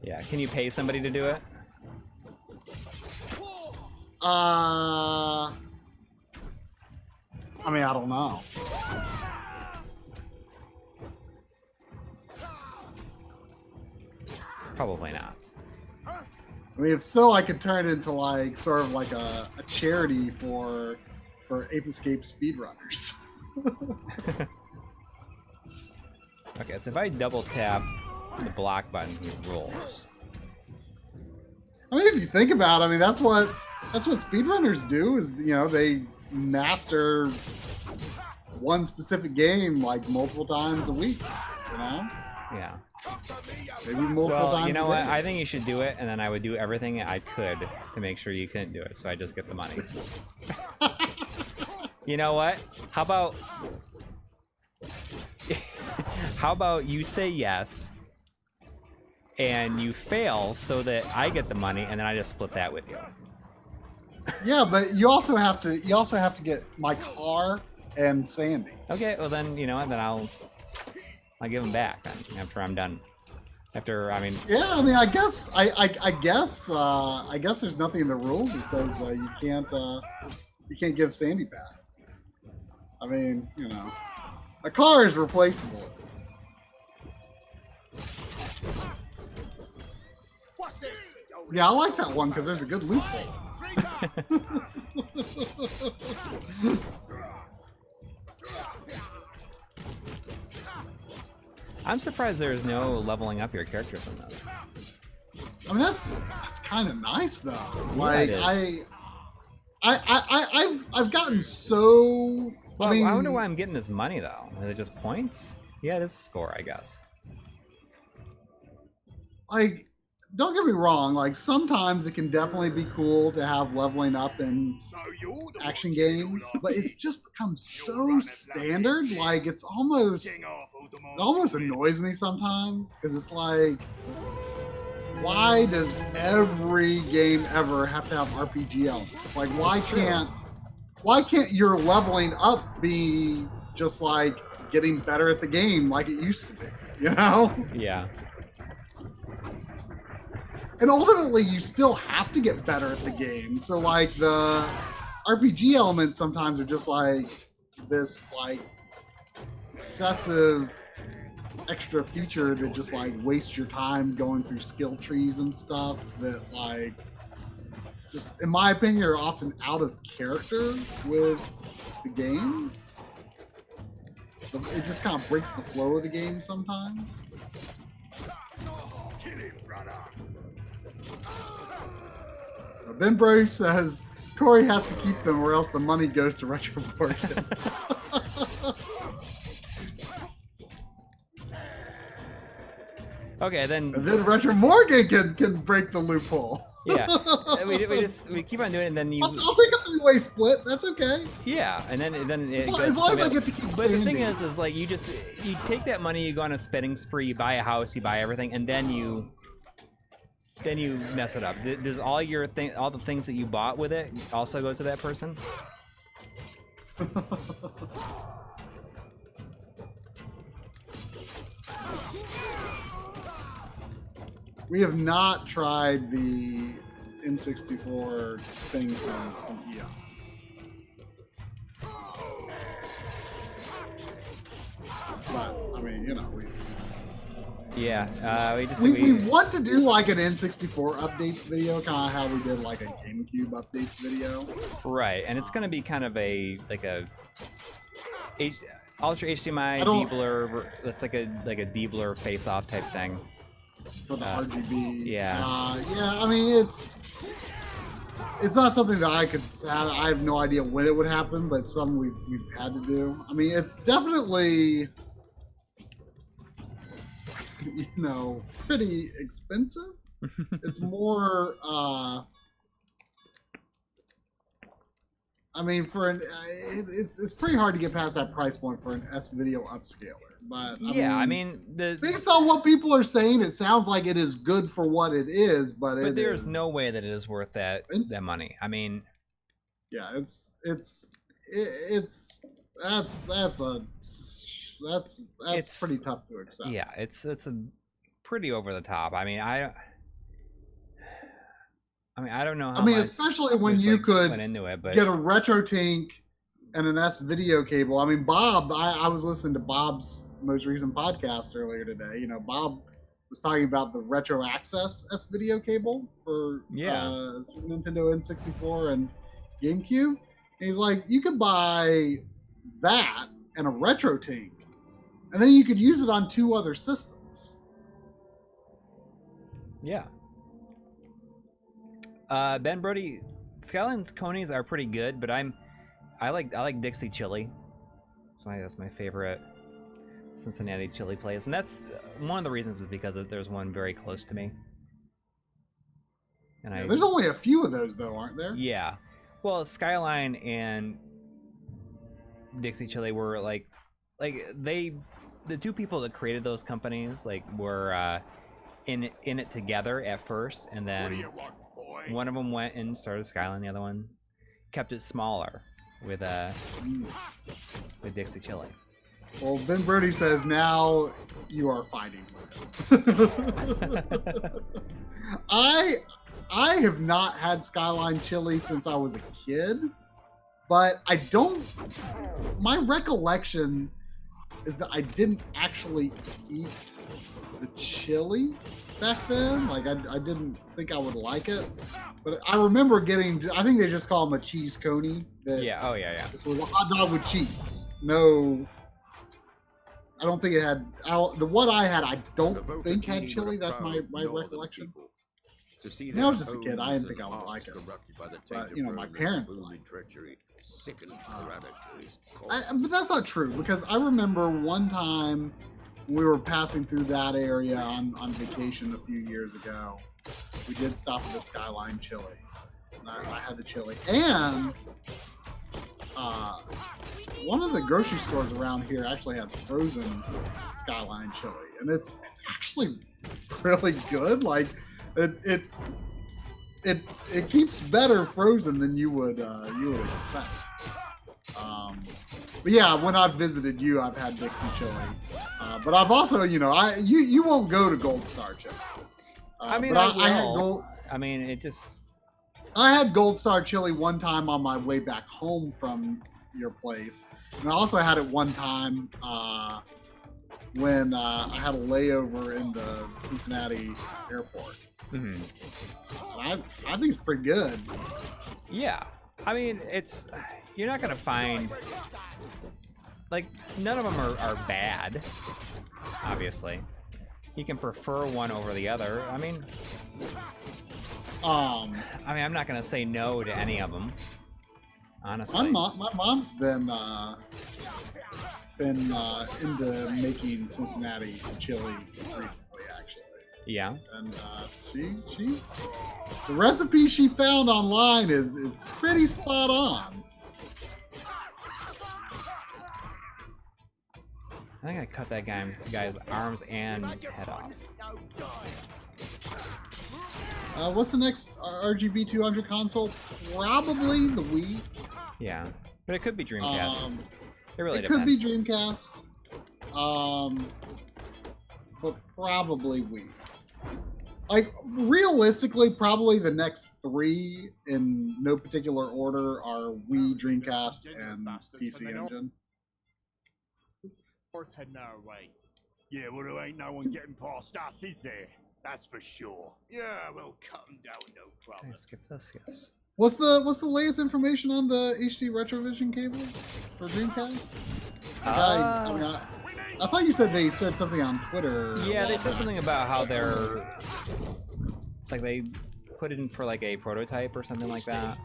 Yeah. Can you pay somebody to do it? I mean, I don't know. Probably not. I mean, if so, I could turn it into like sort of like a charity for Ape Escape speedrunners. Okay, so if I double tap the block button, he rolls. I mean, if you think about it, I mean, that's what speedrunners do, is, you know, they master one specific game like multiple times a week, you know? Yeah. Maybe multiple times you know a what? day. I think you should do it, and then I would do everything I could to make sure you couldn't do it, so I just get the money. You know what? How about you say yes, and you fail so that I get the money, and then I just split that with you. Yeah, but you also have to get my car and Sandy. Okay, well then, you know what? Then I'll give them back then after I'm done. After, I mean. Yeah, I mean, I guess there's nothing in the rules that says you can't give Sandy back. I mean, you know, a car is replaceable. What's this? Yeah, I like that one because there's a good loophole. I'm surprised there's no leveling up your characters in this. I mean, that's kind of nice though. Yeah, Like I've gotten so. Well, I mean, I wonder why I'm getting this money though. Is it just points? Yeah, it is a score, I guess. like, don't get me wrong. Like, sometimes it can definitely be cool to have leveling up in action games, but it's just become so standard. Like, it almost annoys me sometimes because it's like, why does every game ever have to have RPG elements? It's like, why can't your leveling up be just like getting better at the game like it used to be? You know? Yeah. And ultimately, you still have to get better at the game. So, like, the RPG elements sometimes are just like this, like, excessive extra feature that just like wastes your time going through skill trees and stuff that, like, just in my opinion, are often out of character with the game. it just kind of breaks the flow of the game sometimes. Kill him, brother. Ben Bro says Coury has to keep them or else the money goes to Retrode. Okay, then. And then Retro Morgan can break the loophole. Yeah, we keep on doing it, and then you. I'll take a three-way split. That's okay. Yeah, and then it goes, As long as I get to keep But the thing standing. is like you take that money, you go on a spending spree, you buy a house, you buy everything, and then you mess it up. Does all the things that you bought with it also go to that person? We have not tried the N64 thing from EA. But I mean, you know, we want to do like an N64 updates video, kind of how we did like a GameCube updates video. right, and it's gonna be kind of a Ultra HDMI I don't- deblur. That's like a deblur face-off type thing. For the RGB. yeah. Yeah, I mean, it's not something that I have no idea when it would happen, but it's something we've had to do. I mean, it's definitely, you know, pretty expensive. It's more, I mean, it's pretty hard to get past that price point for an S-Video upscaler. But I mean, based on what people are saying, it sounds like it is good for what it is, but there's no way that it is worth that money. I mean, yeah, that's pretty tough to accept. yeah, it's a pretty over the top. I mean, I don't know how I mean, much especially when you could went into it, but get a retro tank and an S-Video cable. I mean, Bob, I was listening to Bob's most recent podcast earlier today. You know, Bob was talking about the Retro Access S-Video cable for Super Nintendo N64 and GameCube. And he's like, you could buy that and a retro tank, and then you could use it on 2 other systems. yeah. Ben Brody, Skyline's conies are pretty good, but I like Dixie Chili. That's my favorite Cincinnati chili place, and that's one of the reasons is because there's one very close to me. And There's only a few of those though, aren't there? Yeah, well, Skyline and Dixie Chili were like the 2 people that created those companies were in it together at first, and What do then you want, boy? one of them went and started Skyline, the other one kept it smaller with Dixie Chili. Well, Ben Brody says now you are fighting. I have not had Skyline chili since I was a kid, but my recollection is that I didn't actually eat the chili back then. Like I didn't think I would like it, but I remember I think they just call them a cheese coney. Yeah. This was a hot dog with cheese. No, I don't think it had. What I had, I don't think had chili. That's my recollection. When I was just a kid, I didn't think I would like it. But you know, my parents liked it. But that's not true, because I remember one time we were passing through that area on vacation a few years ago. We did stop at the Skyline Chili, and I had the chili. And one of the grocery stores around here actually has frozen Skyline chili, and it's actually really good. Like it keeps better frozen than you would expect. But yeah, when I've visited you, I've had Dixie chili. But I've also, you won't go to Gold Star chili. I mean, but I had will. I mean, it just. I had Gold Star chili one time on my way back home from your place, and I also had it one time when I had a layover in the Cincinnati airport. Mm-hmm. I think it's pretty good. Yeah, I mean, you're not gonna find like none of them are bad. Obviously, you can prefer one over the other. I mean, I'm not gonna say no to any of them. Honestly, my mom's been into making Cincinnati chili recently, actually. Yeah. And she's the recipe she found online is pretty spot on. I think I cut that guy's arms and head off. What's the next RGB 200 console? Probably the Wii. Yeah, but it could be Dreamcast. It really it depends. could be Dreamcast. But probably Wii. Like, realistically, probably the next 3 in no particular order are Wii, Dreamcast, and PC Engine. Worth heading our way. Yeah, well, there ain't no one getting past us, is there? That's for sure. Yeah, we'll cut them down, no Can problem. I skip this? Yes. What's the latest information on the HD Retrovision cables for Dreamcast? I thought you said they said something on Twitter. Yeah, they said something about how they're like they put it in for like a prototype or something like that.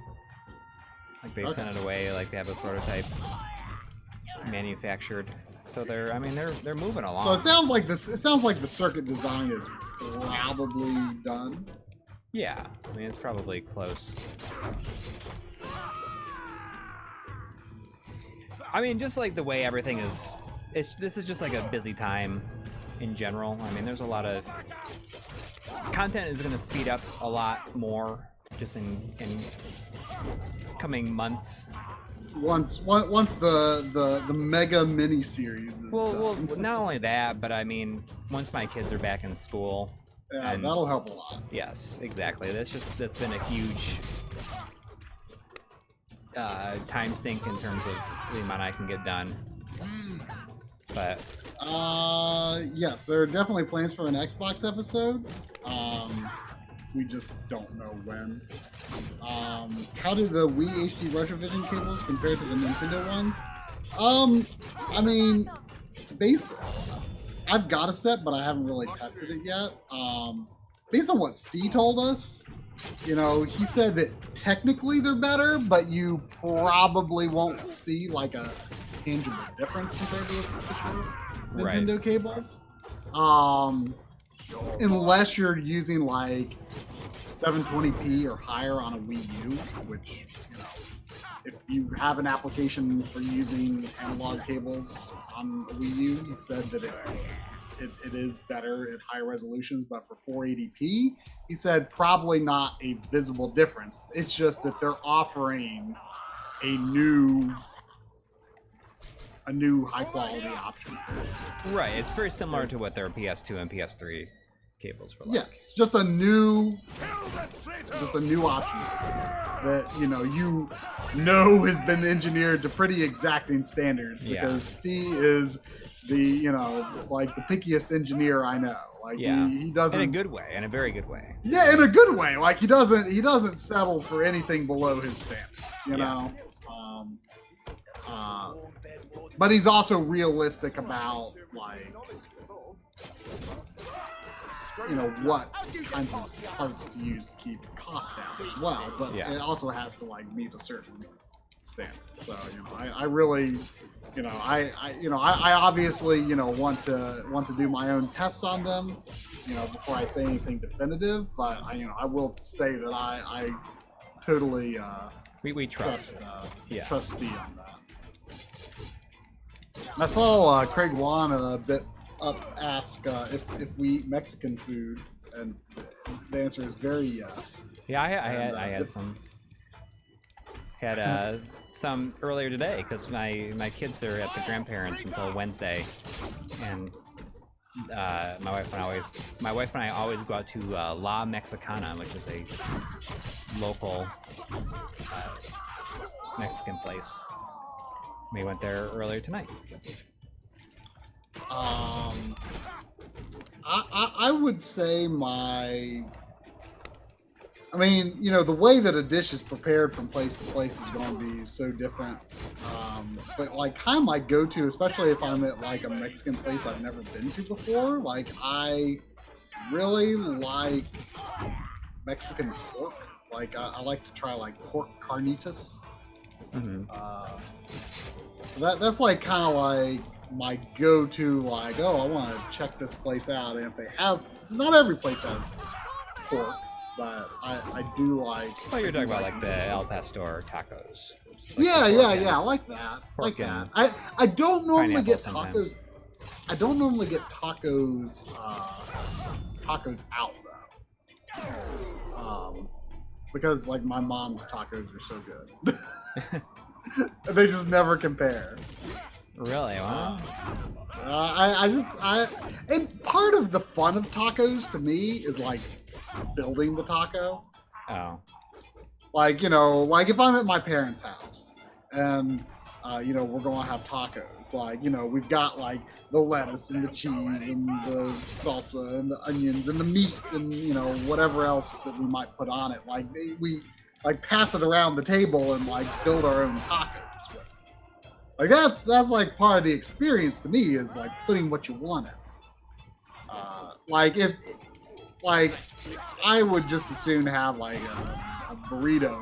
Like they sent it away, like they have a prototype manufactured. So they're moving along. So it sounds like the circuit design is probably done. Yeah, I mean it's probably close. I mean, just like the way everything is, this is just like a busy time in general. I mean, there's a lot of content is going to speed up a lot more just in coming months. Once the mega mini series is well, not only that, but I mean, once my kids are back in school. yeah, and that'll help a lot. Yes, exactly. That's been a huge time sink in terms of the amount I can get done. But yes, there are definitely plans for an Xbox episode. We just don't know when. How do the Wii HD Retrovision cables compare to the Nintendo ones? I mean, I've got a set, but I haven't really tested it yet. Based on what Steve told us, he said that technically they're better, but you probably won't see like a tangible difference compared to the official Nintendo cables. Unless you're using like 720p or higher on a Wii U, which, if you have an application for using analog cables on a Wii U, he said that it is better at higher resolutions, but for 480p, he said probably not a visible difference. It's just that they're offering a new high quality option for it. right, it's very similar to what their PS2 and PS3 cables were like. Yes, just a new option that has been engineered to pretty exacting standards, because Steve is the like the pickiest engineer I know. Like he doesn't, in a good way, in a very good way. Yeah, in a good way. Like he doesn't settle for anything below his standards. You know. But he's also realistic about like what kinds of parts to use to keep costs down as well. But it also has to like meet a certain standard. So I really, I obviously want to do my own tests on them, before I say anything definitive. But I will say that I totally we trust trust Steve on that. I saw Craig Wan a bit ask if we eat Mexican food, and the answer is very yes. Yeah, I had some earlier today because my kids are at the grandparents until Wednesday, and my wife and I always go out to La Mexicana, which is a local Mexican place. We went there earlier tonight. I would say the way that a dish is prepared from place to place is going to be so different. But like kind of my go-to, especially if I'm at like a Mexican place I've never been to before, like I really like Mexican pork. Like I like to try like pork carnitas. That's like kind of like my go-to, like, oh, I want to check this place out. And if they have, not every place has pork, but I do like. Oh, you're talking about like the El Pastor tacos. Like I like that. Like that. I don't normally get sometimes. tacos. I don't normally get tacos tacos out though. Because like my mom's tacos are so good. They just never compare. Really? Wow. And part of the fun of tacos to me is like building the taco. Oh. Like, you know, like if I'm at my parents' house and, you know, we're going to have tacos, like, you know, we've got like the lettuce and the cheese and the salsa and the onions and the meat and, you know, whatever else that we might put on it. Like we like pass it around the table and like build our own tacos with it. Like that's like part of the experience to me is like putting what you want in. Like if I would just as soon have like a burrito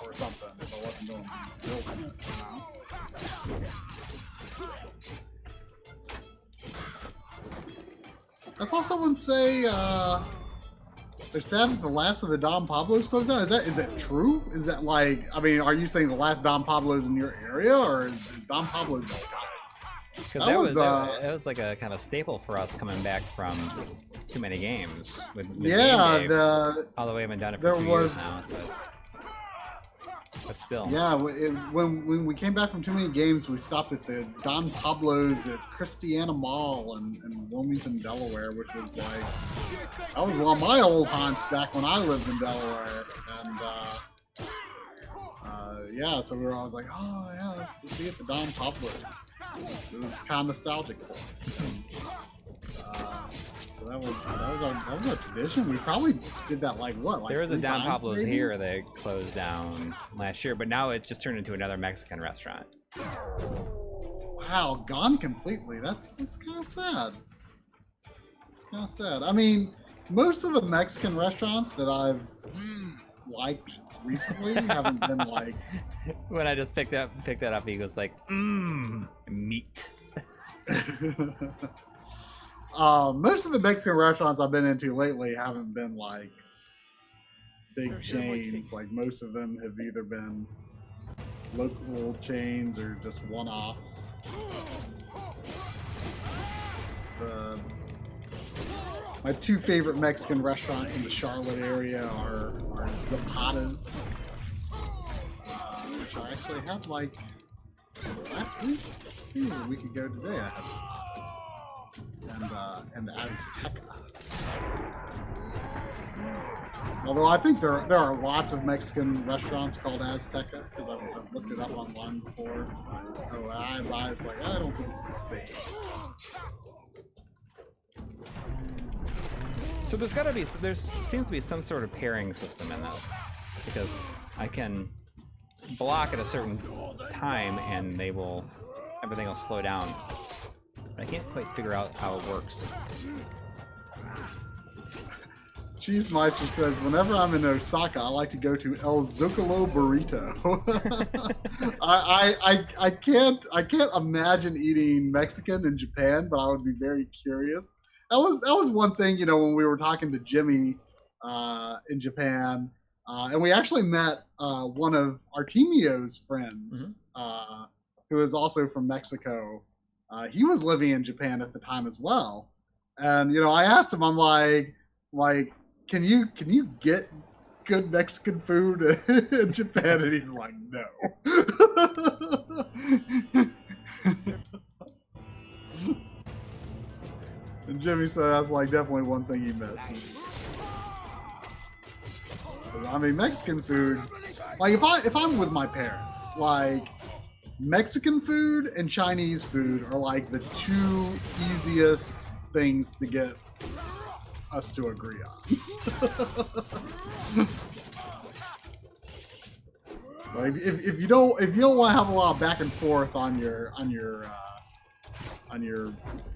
or something if I wasn't going to be building it, you know? I saw someone say they're sad that the last of the Don Pablos closed down. Is that true? Is that like, I mean, are you saying the last Don Pablos in your area, or is Don Pablos all died? Because that was like a kind of a staple for us coming back from too many games. With although we haven't done it for 2 years now, so but still. Yeah, when we came back from too many games, we stopped at the Don Pablos at Christiana Mall in Wilmington, Delaware, which was like, that was one of my old haunts back when I lived in Delaware. And yeah, so we were always like, oh yeah, let's see at the Don Pablos. It was kind of nostalgic for me. So that was our tradition. We probably did that like what? Like there was a Don times, Pablo's maybe? here that closed down last year, but now it just turned into another Mexican restaurant. Wow, gone completely. That's kind of sad. It's kind of sad. I mean, most of the Mexican restaurants that I've liked recently haven't been like. When I just picked that up, he goes like, meat. Most of the Mexican restaurants I've been into lately haven't been like big chains. Like most of them have either been local chains or just one-offs. My two favorite Mexican restaurants in the Charlotte area are Zapatas, which I actually had like last week. I think it was a week ago today. I had Zapatas. And Azteca. Although I think there are lots of Mexican restaurants called Azteca because I've looked it up online before. Oh, it's like I don't think it's the same. So there seems to be some sort of pairing system in this, because I can block at a certain time and everything will slow down. I can't quite figure out how it works. Cheesemeister says, whenever I'm in Osaka, I like to go to El Zocalo Burrito. I can't imagine eating Mexican in Japan, but I would be very curious. That was one thing, you know, when we were talking to Jimmy in Japan, and we actually met one of Artemio's friends, who is also from Mexico. He was living in Japan at the time as well, and you know, I asked him, I'm like, can you get good Mexican food in Japan? And he's like, no. And Jimmy said that's like definitely one thing he missed. I mean, Mexican food, like if I'm with my parents, like Mexican food and Chinese food are like the two easiest things to get us to agree on. Like if you don't want to have a lot of back and forth on your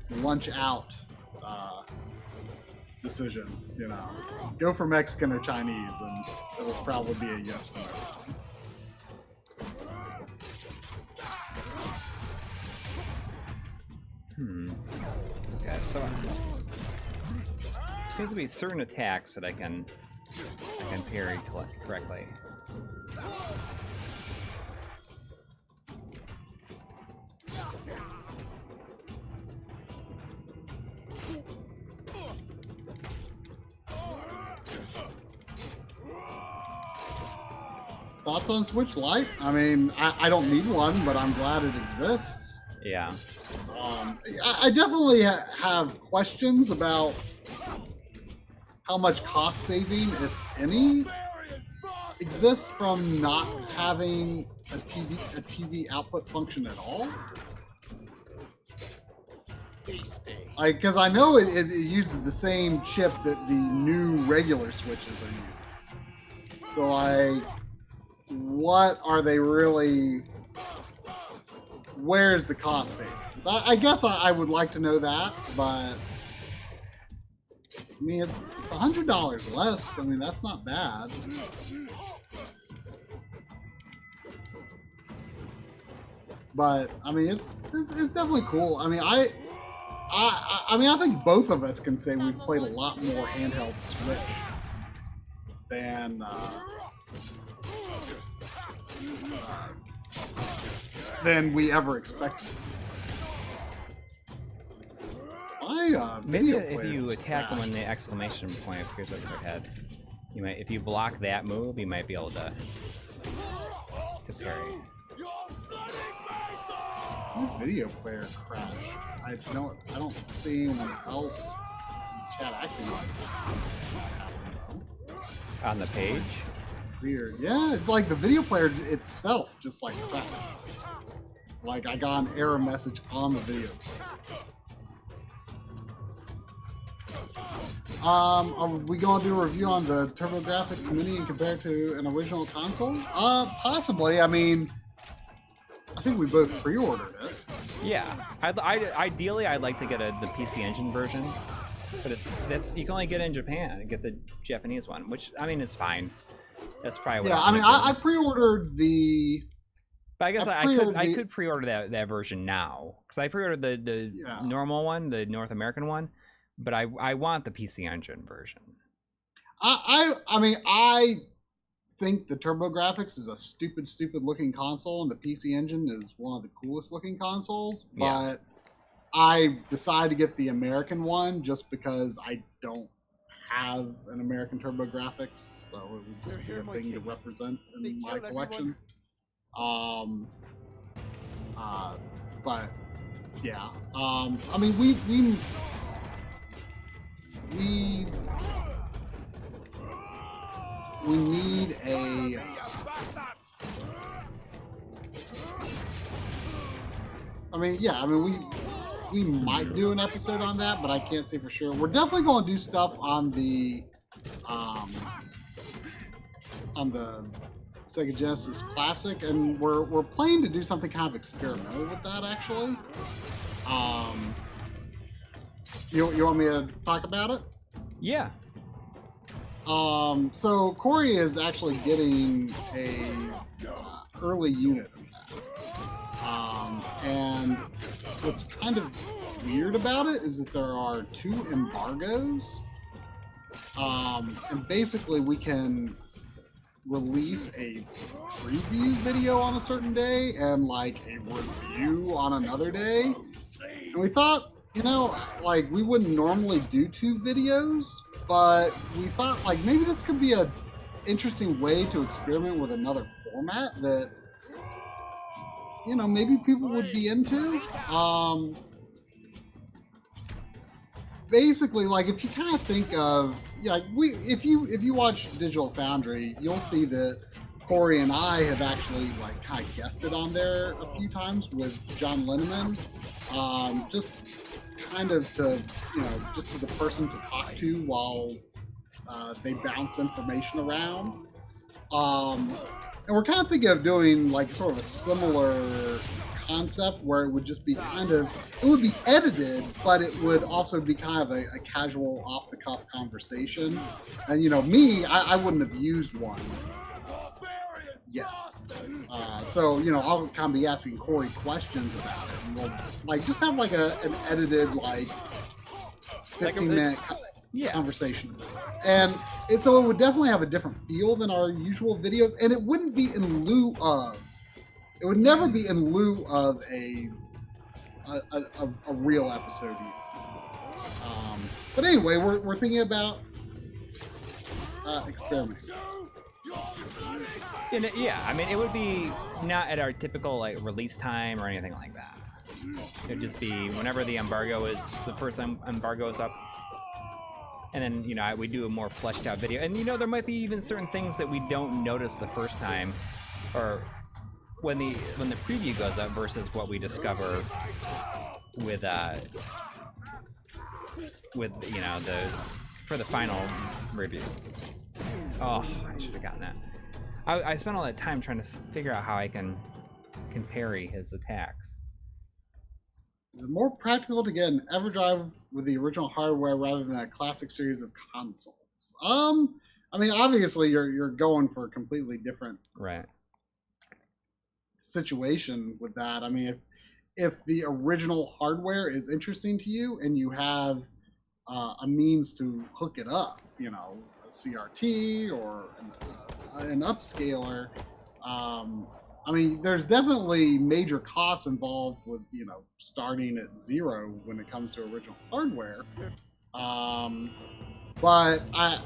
lunch out decision, you know, go for Mexican or Chinese, and it will probably be a yes for everyone. Yeah, so seems to be certain attacks that I can parry correctly. Thoughts on Switch Lite? I mean, I don't need one, but I'm glad it exists. Yeah. I definitely have questions about how much cost saving, if any, exists from not having a TV output function at all. Like, because I know it uses the same chip that the new regular Switches are using. So, like, what are they really? Where's the cost savings? I guess I would like to know that, but I mean, it's $100 less. I mean, that's not bad. But I mean, it's definitely cool. I mean, I mean, I think both of us can say we've played a lot more handheld Switch than we ever expected. Maybe if you attack them when the exclamation point appears over their head, you might. If you block that move, you might be able to parry. My video player crashed. I don't see anyone else in the chat acting like that. On the page? Weird. Yeah, it's like the video player itself just like crashed. Like I got an error message on the video player. Are we going to do a review on the TurboGrafx Mini and compare it to an original console? Possibly. I mean, I think we both pre-ordered it. Yeah. Ideally, I'd like to get the PC Engine version, but you can only get it in Japan and get the Japanese one, which I mean, it's fine. That's probably what. Yeah, I mean, I pre-ordered the. But I guess I could pre-order that version now because I pre-ordered the normal one, the North American one. But I want the PC Engine version. I mean, I think the TurboGrafx is a stupid looking console, and the PC Engine is one of the coolest looking consoles. But Yeah. I decided to get the American one just because I don't have an American TurboGrafx, so it would just be a thing to represent in my collection. But yeah, I mean, we need a I mean, yeah, I mean, we might do an episode on that, but I can't say for sure. We're definitely going to do stuff on the Sega Genesis Classic, and we're planning to do something kind of experimental with that, actually. You want me to talk about it? Yeah. So Coury is actually getting a early unit of that. And what's kind of weird about it is that there are 2 embargoes. And basically we can release a preview video on a certain day and like a review on another day. And we thought, you know, like we wouldn't normally do 2 videos, but we thought like maybe this could be a interesting way to experiment with another format that, you know, maybe people would be into. Basically, like if you kind of think of, yeah, like if you watch Digital Foundry, you'll see that Coury and I have actually like kind of guested on there a few times with John Linneman, just kind of to, you know, just as a person to talk to while they bounce information around. And we're kind of thinking of doing like sort of a similar concept where it would just be it would be edited, but it would also be kind of a casual, off-the-cuff conversation. And me, I wouldn't have used one yet. So I'll kind of be asking Coury questions about it, and we'll like just have like an edited like 15-minute conversation. And so it would definitely have a different feel than our usual videos, and it wouldn't be in lieu of. It would never be in lieu of a real episode. But anyway, we're thinking about experimenting. Yeah, I mean, it would be not at our typical like release time or anything like that. It'd just be whenever the first embargo is up. And then, we do a more fleshed out video. And, there might be even certain things that we don't notice the first time or when the preview goes up versus what we discover with for the final review. Oh, I should have gotten that. I spent all that time trying to figure out how I can parry his attacks. Is it more practical to get an EverDrive with the original hardware rather than a classic series of consoles? I mean, obviously you're going for a completely different situation with that. I mean, if the original hardware is interesting to you and you have a means to hook it up, a CRT or an upscaler, I mean, there's definitely major costs involved with, starting at zero when it comes to original hardware. But I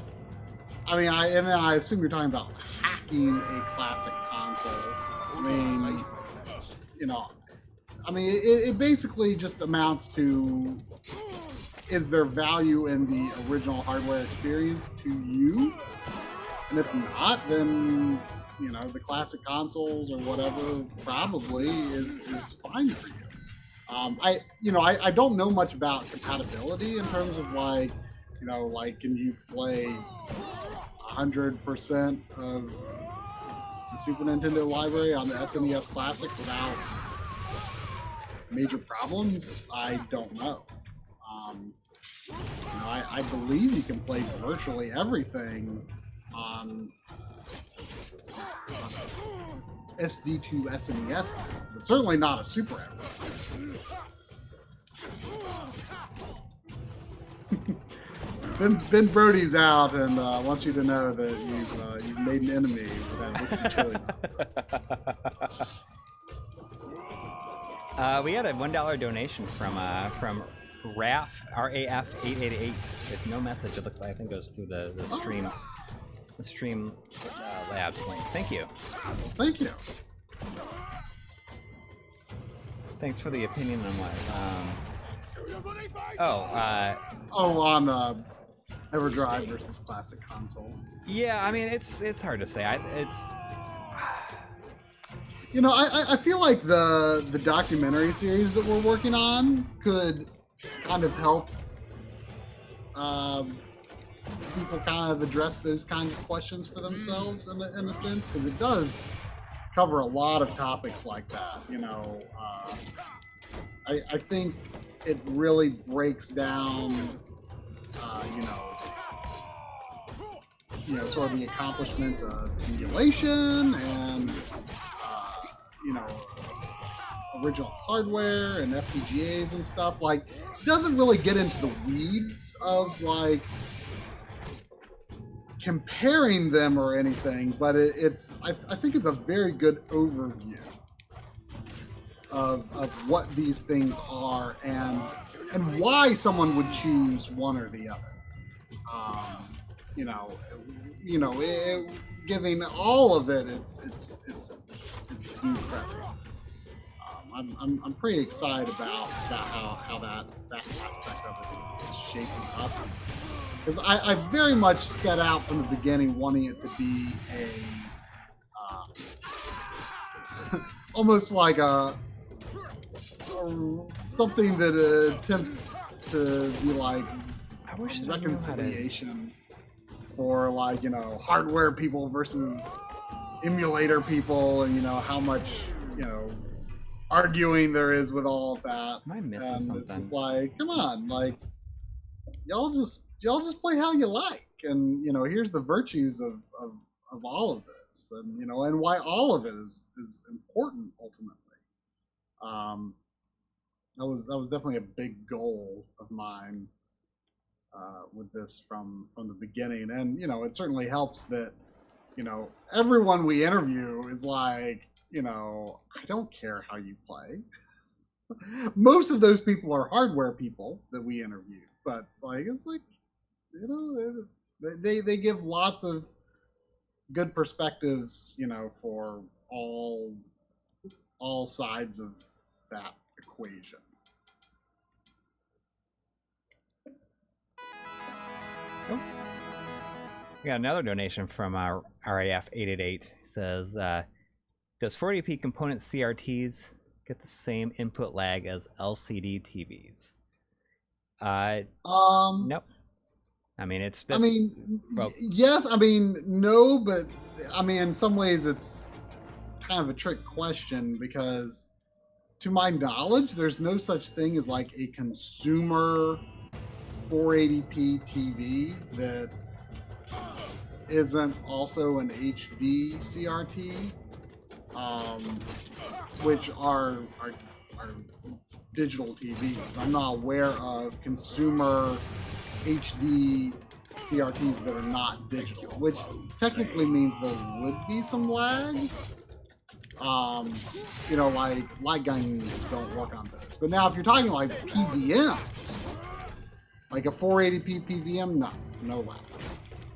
assume you're talking about hacking a classic console. It basically just amounts to, is there value in the original hardware experience to you? And if not, then the classic consoles or whatever probably is fine for you. I don't know much about compatibility in terms of like can you play 100% of the Super Nintendo library on the SNES Classic without major problems? I don't know. I believe you can play virtually everything on SD2 SNES, but certainly not a Super Ben Brody's out and wants you to know that you've made an enemy with that Wixie Chili nonsense. We had a $1 donation from RAF 888 with no message. It looks like I think goes through the stream. The stream labs link. Thank you. Thank you. Thanks for the opinion on what. On EverDrive versus classic console. Yeah, I mean it's hard to say. I feel like the documentary series that we're working on could kind of help people kind of address those kinds of questions for themselves in a sense, because it does cover a lot of topics like that. I think it really breaks down sort of the accomplishments of emulation and original hardware and FPGAs and stuff. Like, it doesn't really get into the weeds of like comparing them or anything, but I think it's a very good overview of what these things are and why someone would choose one or the other. Giving all of it, it's due credit. I'm pretty excited about how that aspect of it is shaping up. Because I very much set out from the beginning wanting it to be almost like something that attempts to be like reconciliation for hardware people versus emulator people and how much arguing there is with all of that. Am I missing And something? it's just like, come on, like y'all just play how you like, and here's the virtues of all of this, and and why all of it is important ultimately. That was definitely a big goal of mine with this from the beginning, and it certainly helps that everyone we interview is like, I don't care how you play. Most of those people are hardware people that we interview, but like it's like they give lots of good perspectives, for all sides of that equation. Oh. We got another donation from our RAF 888. Says, does 480p component CRTs get the same input lag as LCD TVs? Nope. I mean, yes. I mean, no, but I mean, in some ways, it's kind of a trick question because, to my knowledge, there's no such thing as like a consumer 480p TV that isn't also an HD CRT, which are digital TVs. I'm not aware of consumer HD CRTs that are not digital, which technically means there would be some lag. Like light guns don't work on those. But now if you're talking like PVMs, like a 480p PVM, no lag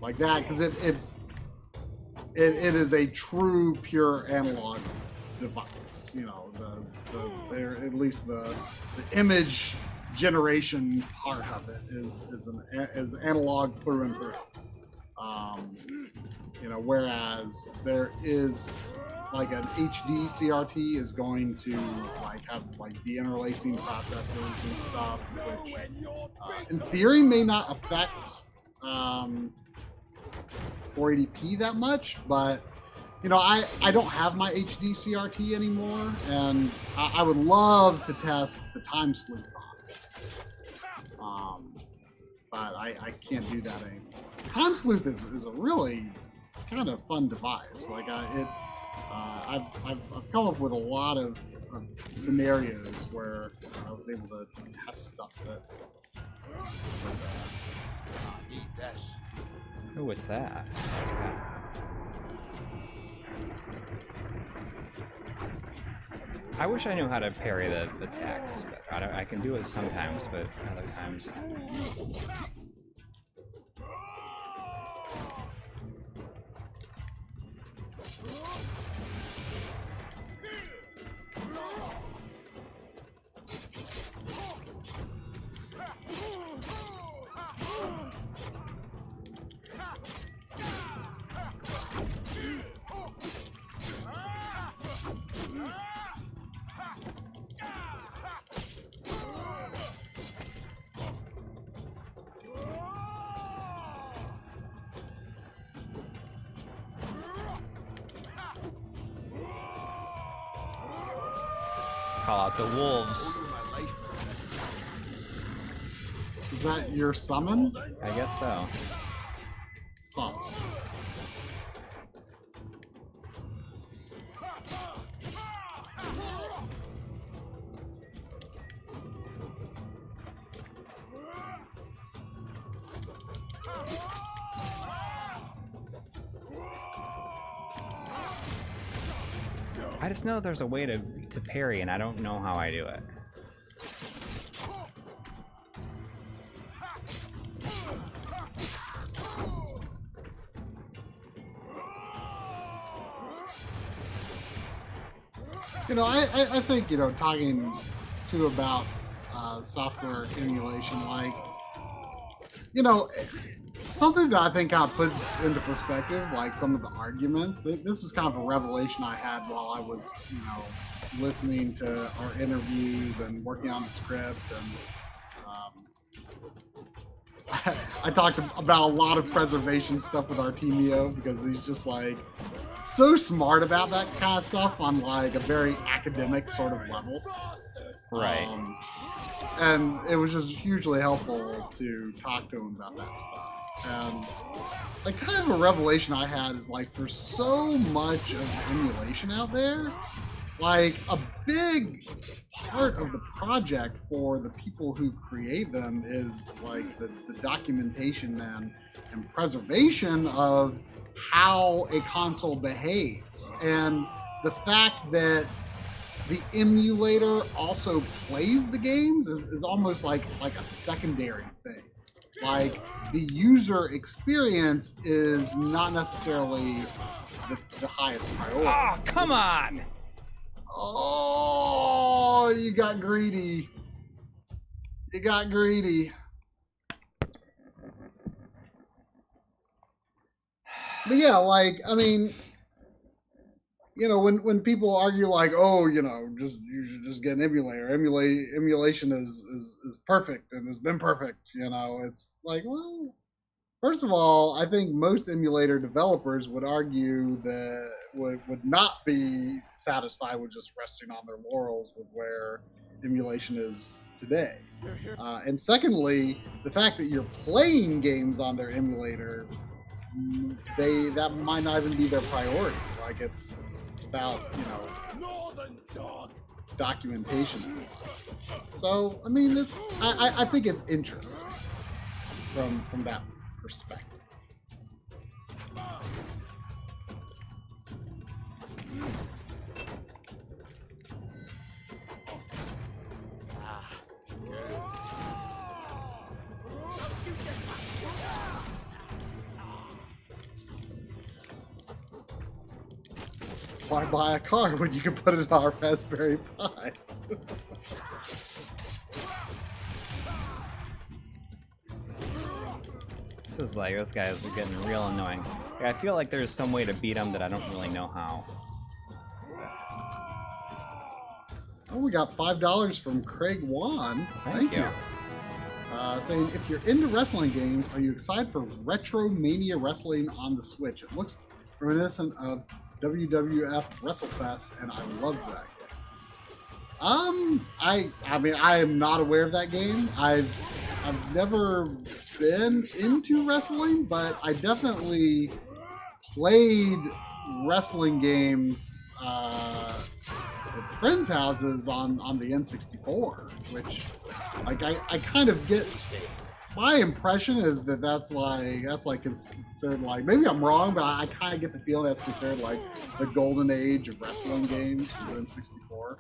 like that, because it is a true pure analog device. At least the image generation part of it is analog through and through. Whereas there is like an HD CRT is going to have the interlacing processes and stuff, which in theory may not affect 480p that much, but I don't have my HD CRT anymore, and I would love to test the time sleuth on it. But I can't do that anymore. Time sleuth is a really kind of fun device. Like I've come up with a lot of scenarios where I was able to test stuff that Eat this. oh, what's that? I wish I knew how to parry the attacks, but I can do it sometimes, but other times. Call out the wolves. Is that your summon? I guess so. Huh. I just know there's a way to parry, and I don't know how I do it. I think, talking to about software emulation, something that I think kind of puts into perspective, like some of the arguments. This was kind of a revelation I had while I was, listening to our interviews and working on the script. And I talked about a lot of preservation stuff with Artemio because he's just like, so smart about that kind of stuff on like a very academic sort of level. Right. And it was just hugely helpful to talk to him about that stuff. And like kind of a revelation I had is like for so much of emulation out there, like a big part of the project for the people who create them is like the documentation and preservation of how a console behaves. And the fact that the emulator also plays the games is almost like a secondary thing. Like the user experience is not necessarily the highest priority. Oh, come on! Oh, you got greedy. You got greedy. But yeah, like, I mean, you know, when people argue like, oh, you know, you should just get an emulator. Emulation is perfect and has been perfect. You know, it's like, well, first of all, I think most emulator developers would argue that would not be satisfied with just resting on their laurels with where emulation is today. And secondly, the fact that you're playing games on their emulator, that might not even be their priority. Like it's about, you know, documentation. So I mean, I think it's interesting from that perspective. Why buy a car when you can put it on a Raspberry Pi? This guy is getting real annoying. I feel like there's some way to beat him that I don't really know how. Oh, we got $5 from Craig Wan. Thank you. Saying, if you're into wrestling games, are you excited for Retro Mania Wrestling on the Switch? It looks reminiscent of WWF WrestleFest, and I love that game. I mean, I am not aware of that game. I've never been into wrestling, but I definitely played wrestling games at friends' houses on the N64, which, like, I kind of get. My impression is that's like considered like, maybe I'm wrong, but I kind of get the feeling that's considered like the golden age of wrestling games was N64.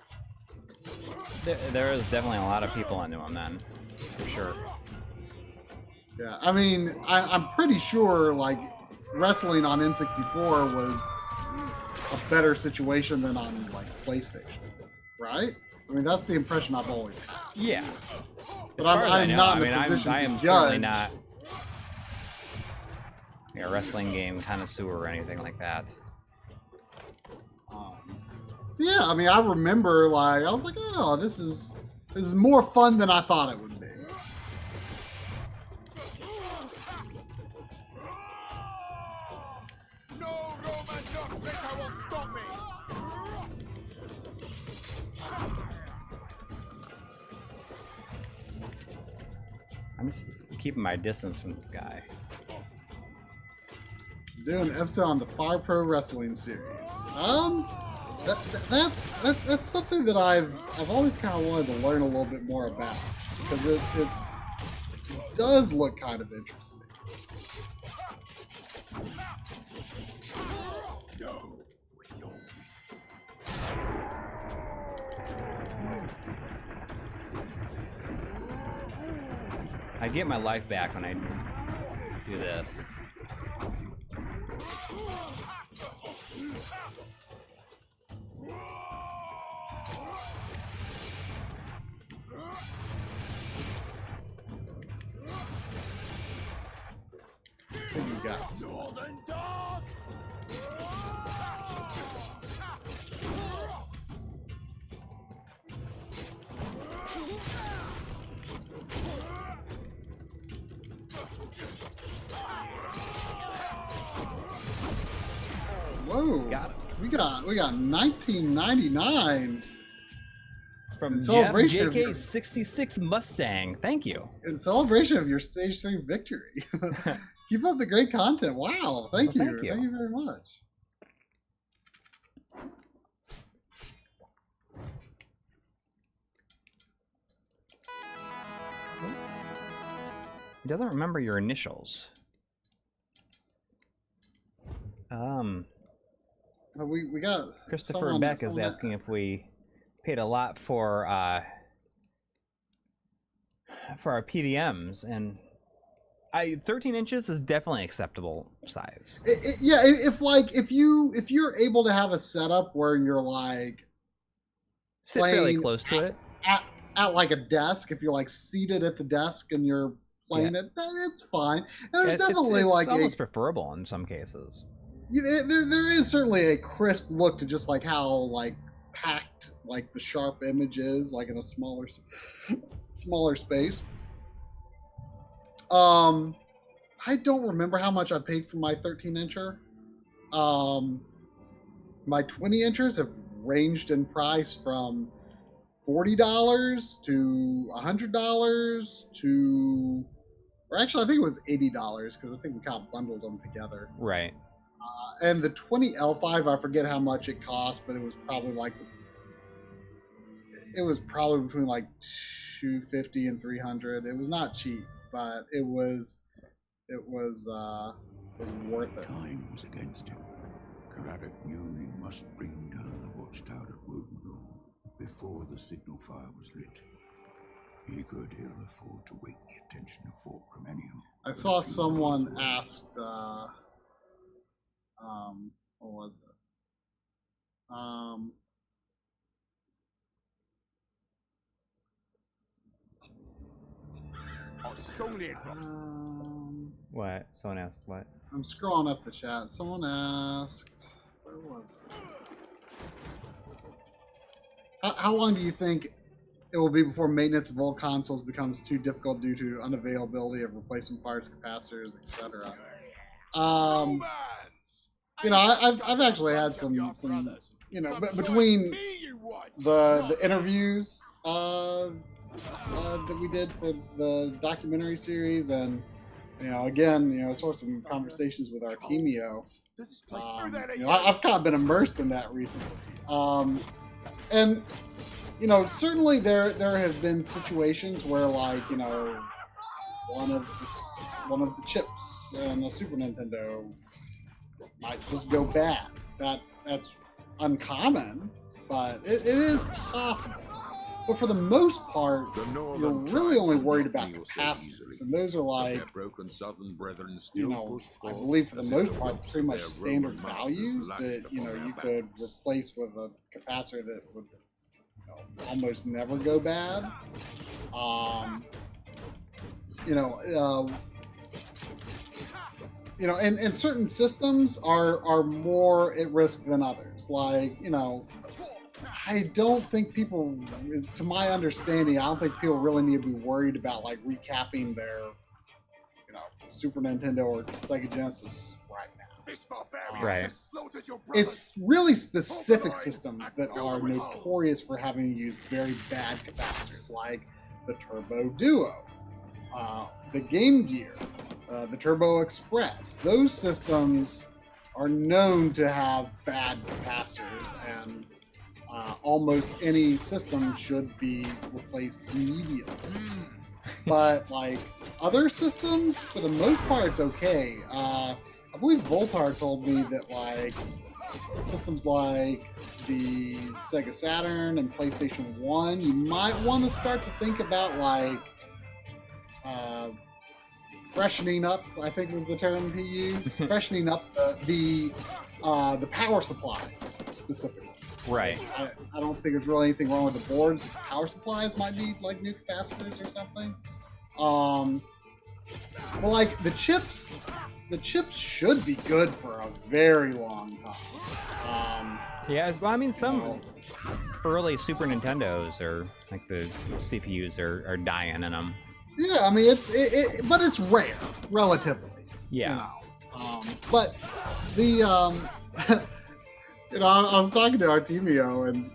There is definitely a lot of people into them then, for sure. Yeah, I mean, I'm pretty sure like wrestling on N64 was a better situation than on like PlayStation, right? I mean, that's the impression I've always had. Yeah. But I'm not in a position I am to judge. certainly not a wrestling game connoisseur or anything like that. Yeah, I mean, I remember like I was like, oh, this is more fun than I thought it would be. No Roman doctrine will stop me. I'm just keeping my distance from this guy. Doing an episode on the Fire Pro Wrestling series. That's something that I've always kind of wanted to learn a little bit more about, because it does look kind of interesting. I get my life back when I do this. What you got? Northern Dog. Whoa. Got it. We got 1999 From In Jeff celebration of your- JK66 Mustang. Thank you. in celebration of your stage 3 victory. Keep up the great content. Wow. Thank you. Well, thank you. Thank you very much. He doesn't remember your initials. We got Christopher someone- Beck is someone- asking if we paid a lot for our PDMs, and 13 inches is definitely acceptable size. Yeah, if you're able to have a setup where you're like Sit fairly playing close to it. at like a desk, if you're like seated at the desk and you're playing it, then it's fine. And there's definitely it's like almost preferable in some cases. there is certainly a crisp look to just like how like packed like the sharp image is, like in a smaller space. I don't remember how much I paid for my 13-incher. My 20-inchers have ranged in price from $40 to $100 to, or actually I think it was $80 because I think we kind of bundled them together. Right. And the 20L5, I forget how much it cost, but it was probably between like $250 and $300. It was not cheap, but it was worth it. Time was against him. Craddock knew he must bring down the watchtower at Wulverblade before the signal fire was lit. He could ill afford to wake the attention of Fort Romanium. I saw someone asked, what was it? What? Someone asked what? I'm scrolling up the chat. Someone asked, where was it? How long do you think it will be before maintenance of old consoles becomes too difficult due to unavailability of replacement parts, capacitors, etc.? You know, I've actually had some you know, between the interviews that we did for the documentary series, and you know, again, you know, sort of some conversations with Artemio. You know, I've kind of been immersed in that recently, and you know, certainly there have been situations where, like, you know, one of the chips in a Super Nintendo might just go bad. That's uncommon, but it is possible. But for the most part, you're really only worried about capacitors, and those are like, you know, I believe for the most part, pretty much standard values that, you know, you could replace with a capacitor that would, you know, almost never go bad. You know, and certain systems are more at risk than others. Like, you know, I don't think people, to my understanding, I don't think people really need to be worried about like recapping their, you know, Super Nintendo or Sega Genesis right now. Right. It's really specific systems that are notorious for having used very bad capacitors, like the Turbo Duo, the Game Gear, the Turbo Express. Those systems are known to have bad capacitors, and almost any system should be replaced immediately. But like other systems, for the most part, it's okay. I believe Voltar told me that like systems like the Sega Saturn and PlayStation 1, you might want to start to think about like freshening up, I think was the term he used, freshening up the power supplies specifically. Right. I don't think there's really anything wrong with the boards. The power supplies might need like new capacitors or something. But like the chips should be good for a very long time. Yeah, well, I mean, some early Super Nintendos are like the CPUs are dying in them. Yeah, I mean but it's rare, relatively. Yeah. You know? But the I was talking to Artemio, and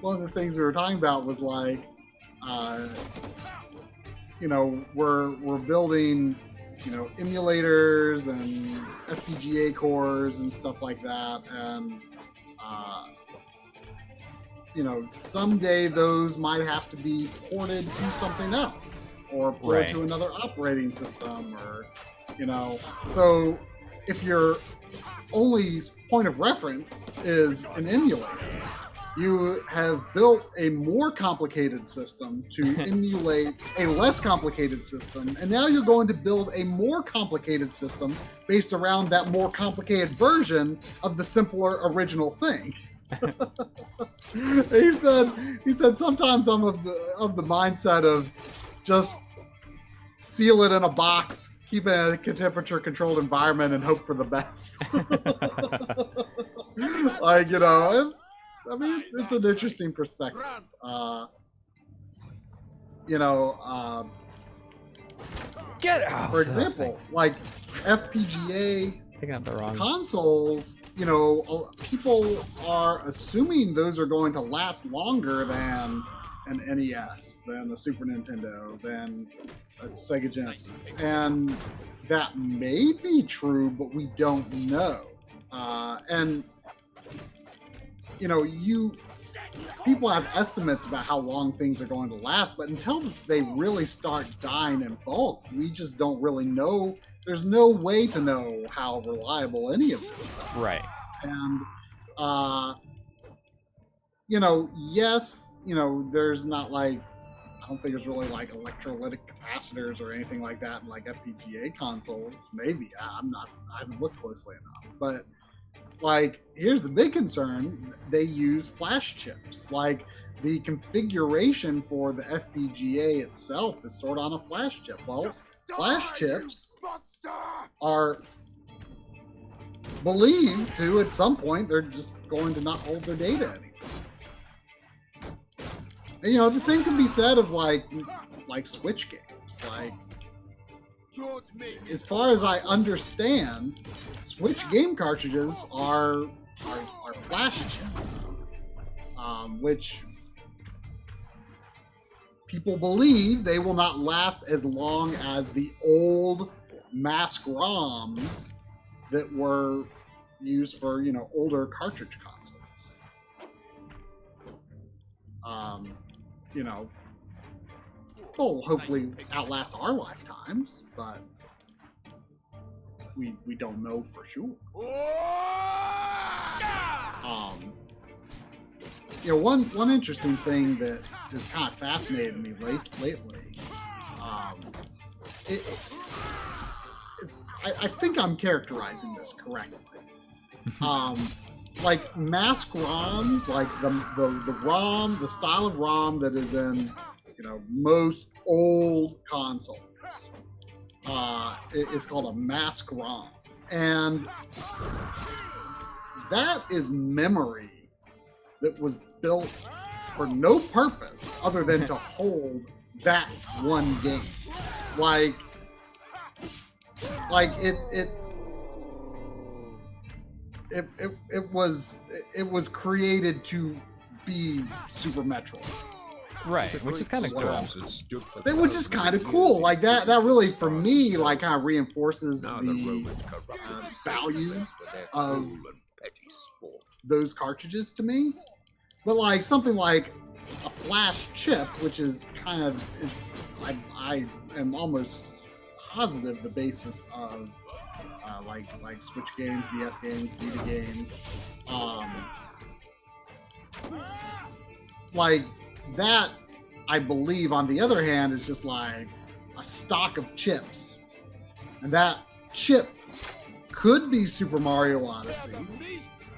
one of the things we were talking about was like, we're building, emulators and FPGA cores and stuff like that, and someday those might have to be ported to something else or ported to another operating system, or so if your only point of reference is an emulator, you have built a more complicated system to emulate a less complicated system, and now you're going to build a more complicated system based around that more complicated version of the simpler original thing. he said sometimes I'm of the mindset of just seal it in a box, keep it in a temperature controlled environment, and hope for the best. It's an interesting perspective. For example, like FPGA picking up the wrong consoles, people are assuming those are going to last longer than an NES, than a Super Nintendo, than a Sega Genesis. And that may be true, but we don't know. People have estimates about how long things are going to last, but until they really start dying in bulk, we just don't really know. There's no way to know how reliable any of this stuff is. And, yes, there's not like, I don't think there's really like electrolytic capacitors or anything like that in like FPGA consoles. Maybe. I haven't looked closely enough. But like, here's the big concern. They use flash chips. Like, the configuration for the FPGA itself is stored on a flash chip. Well, flash chips are believed to, at some point, they're just going to not hold their data anymore. And, the same can be said of like Switch games. Like, as far as I understand, Switch game cartridges are flash chips, which people believe they will not last as long as the old mask ROMs that were used for older cartridge consoles. They'll hopefully outlast our lifetimes, but we don't know for sure. One interesting thing that has kind of fascinated me lately, I think I'm characterizing this correctly. Like mask ROMs, like the ROM, the style of ROM that is in most old consoles, is called a mask ROM, and that is memory that was built for no purpose other than to hold that one game. Like it was created to be Super Metroid. Right, which is kind of cool. Which is kind of cool. Like that really, for me, like kind of reinforces the value of those cartridges to me. But like something like a flash chip, which is I am almost positive the basis of like Switch games, DS games, Vita games, like that, I believe, on the other hand, is just like a stock of chips, and that chip could be Super Mario Odyssey,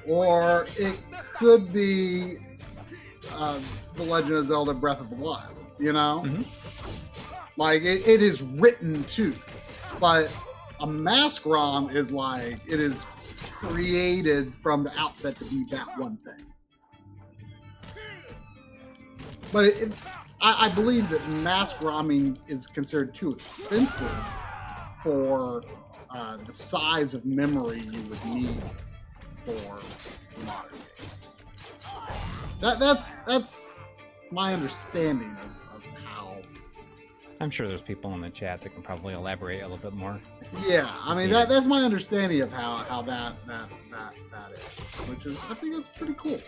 or it could be The Legend of Zelda: Breath of the Wild. Mm-hmm. Like it is written too, but a mask ROM is like, it is created from the outset to be that one thing. But I believe that mask ROMing is considered too expensive for the size of memory you would need for modern games. That's my understanding of how. I'm sure there's people in the chat that can probably elaborate a little bit more. Yeah, I mean that's my understanding of how that is, which is I think that's pretty cool.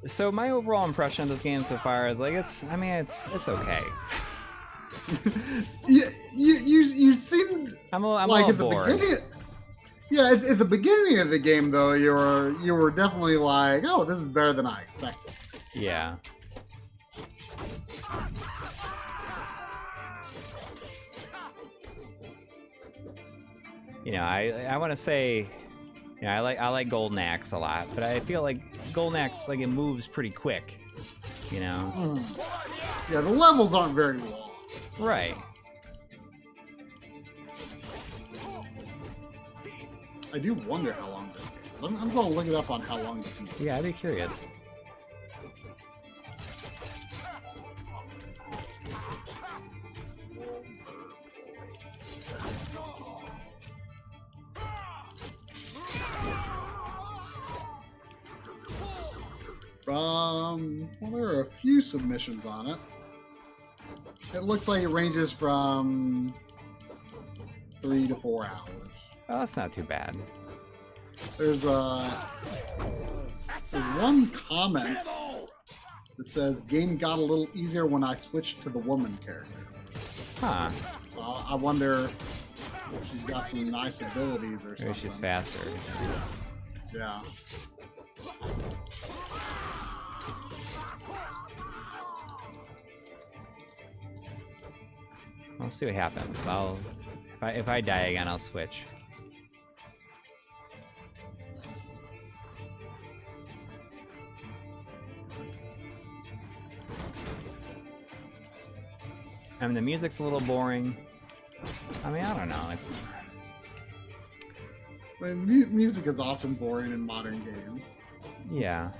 So my overall impression of this game so far is like it's okay. you seemed I'm like a at the little bored. beginning. Yeah, at the beginning of the game though, you were definitely like, oh, this is better than I expected. Yeah. You know, I want to say, you know, I like Golden Axe a lot, but I feel like Golden Axe, like, it moves pretty quick, you know? Yeah, the levels aren't very long. Right. I do wonder how long this game is. I'm going to look it up on how long this game is. Yeah, I'd be curious. Well, there are a few submissions on it. It looks like it ranges from 3 to 4 hours. Oh, that's not too bad. There's one comment that says, game got a little easier when I switched to the woman character. Huh. So I wonder if she's got some nice abilities or Maybe something. she's faster. Yeah. We'll see what happens. If I die again, I'll switch. I mean, the music's a little boring. I mean, I don't know. It's I mean, music is often boring in modern games. yeah.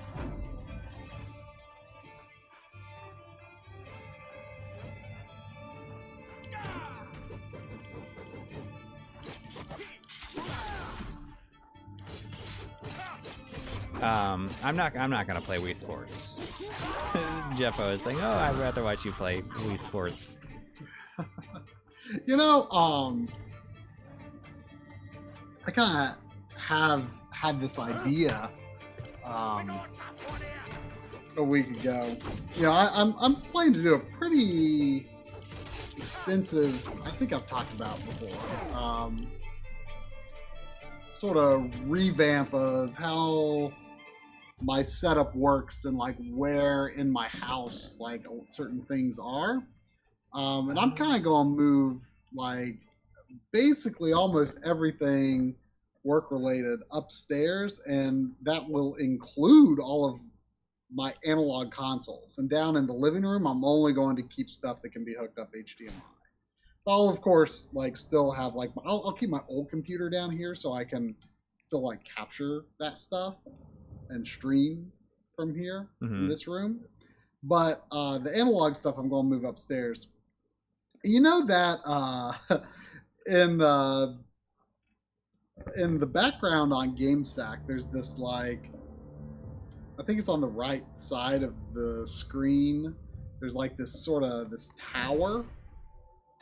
I'm not gonna play Wii Sports. Jeffo is like, oh, I'd rather watch you play Wii Sports. You know, I kind of have had this idea a week ago. You know, I'm planning to do a pretty extensive. I think I've talked about before. Sort of revamp of how my setup works and like where in my house like certain things are. And I'm kind of going to move like basically almost everything work related upstairs, and that will include all of my analog consoles. And down in the living room, I'm only going to keep stuff that can be hooked up HDMI. I'll of course like still have like I'll keep my old computer down here so I can still like capture that stuff and stream from here from this room. But the analog stuff I'm going to move upstairs. You know that in the background on GameSack, there's this like, I think it's on the right side of the screen. There's like this sort of this tower.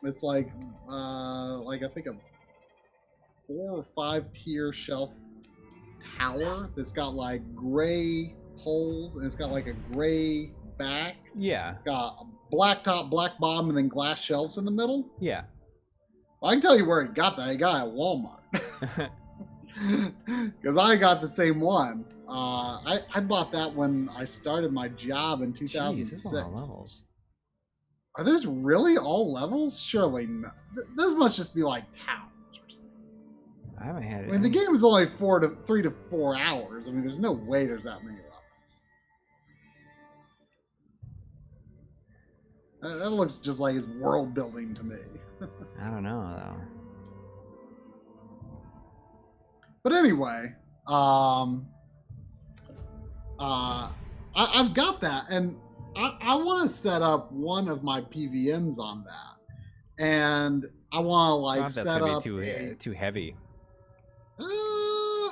It's like I think a 4 or 5 tier shelf tower that's got like gray poles and it's got like a gray back. Yeah. It's got a black top, black bottom, and then glass shelves in the middle. Yeah. Well, I can tell you where he got that. He got it at Walmart. Because I got the same one. I bought that when I started my job in 2006. Jeez, there's a lot of levels. Are those really all levels? Surely not. Those must just be like towns or something. I haven't had it. I mean, the game is only 3 to 4 hours. I mean, there's no way there's that many levels. That looks just like it's world building to me. I don't know though. But anyway, I've got that, and I want to set up one of my PVMs on that, and I want to like That's set gonna up be too heavy. I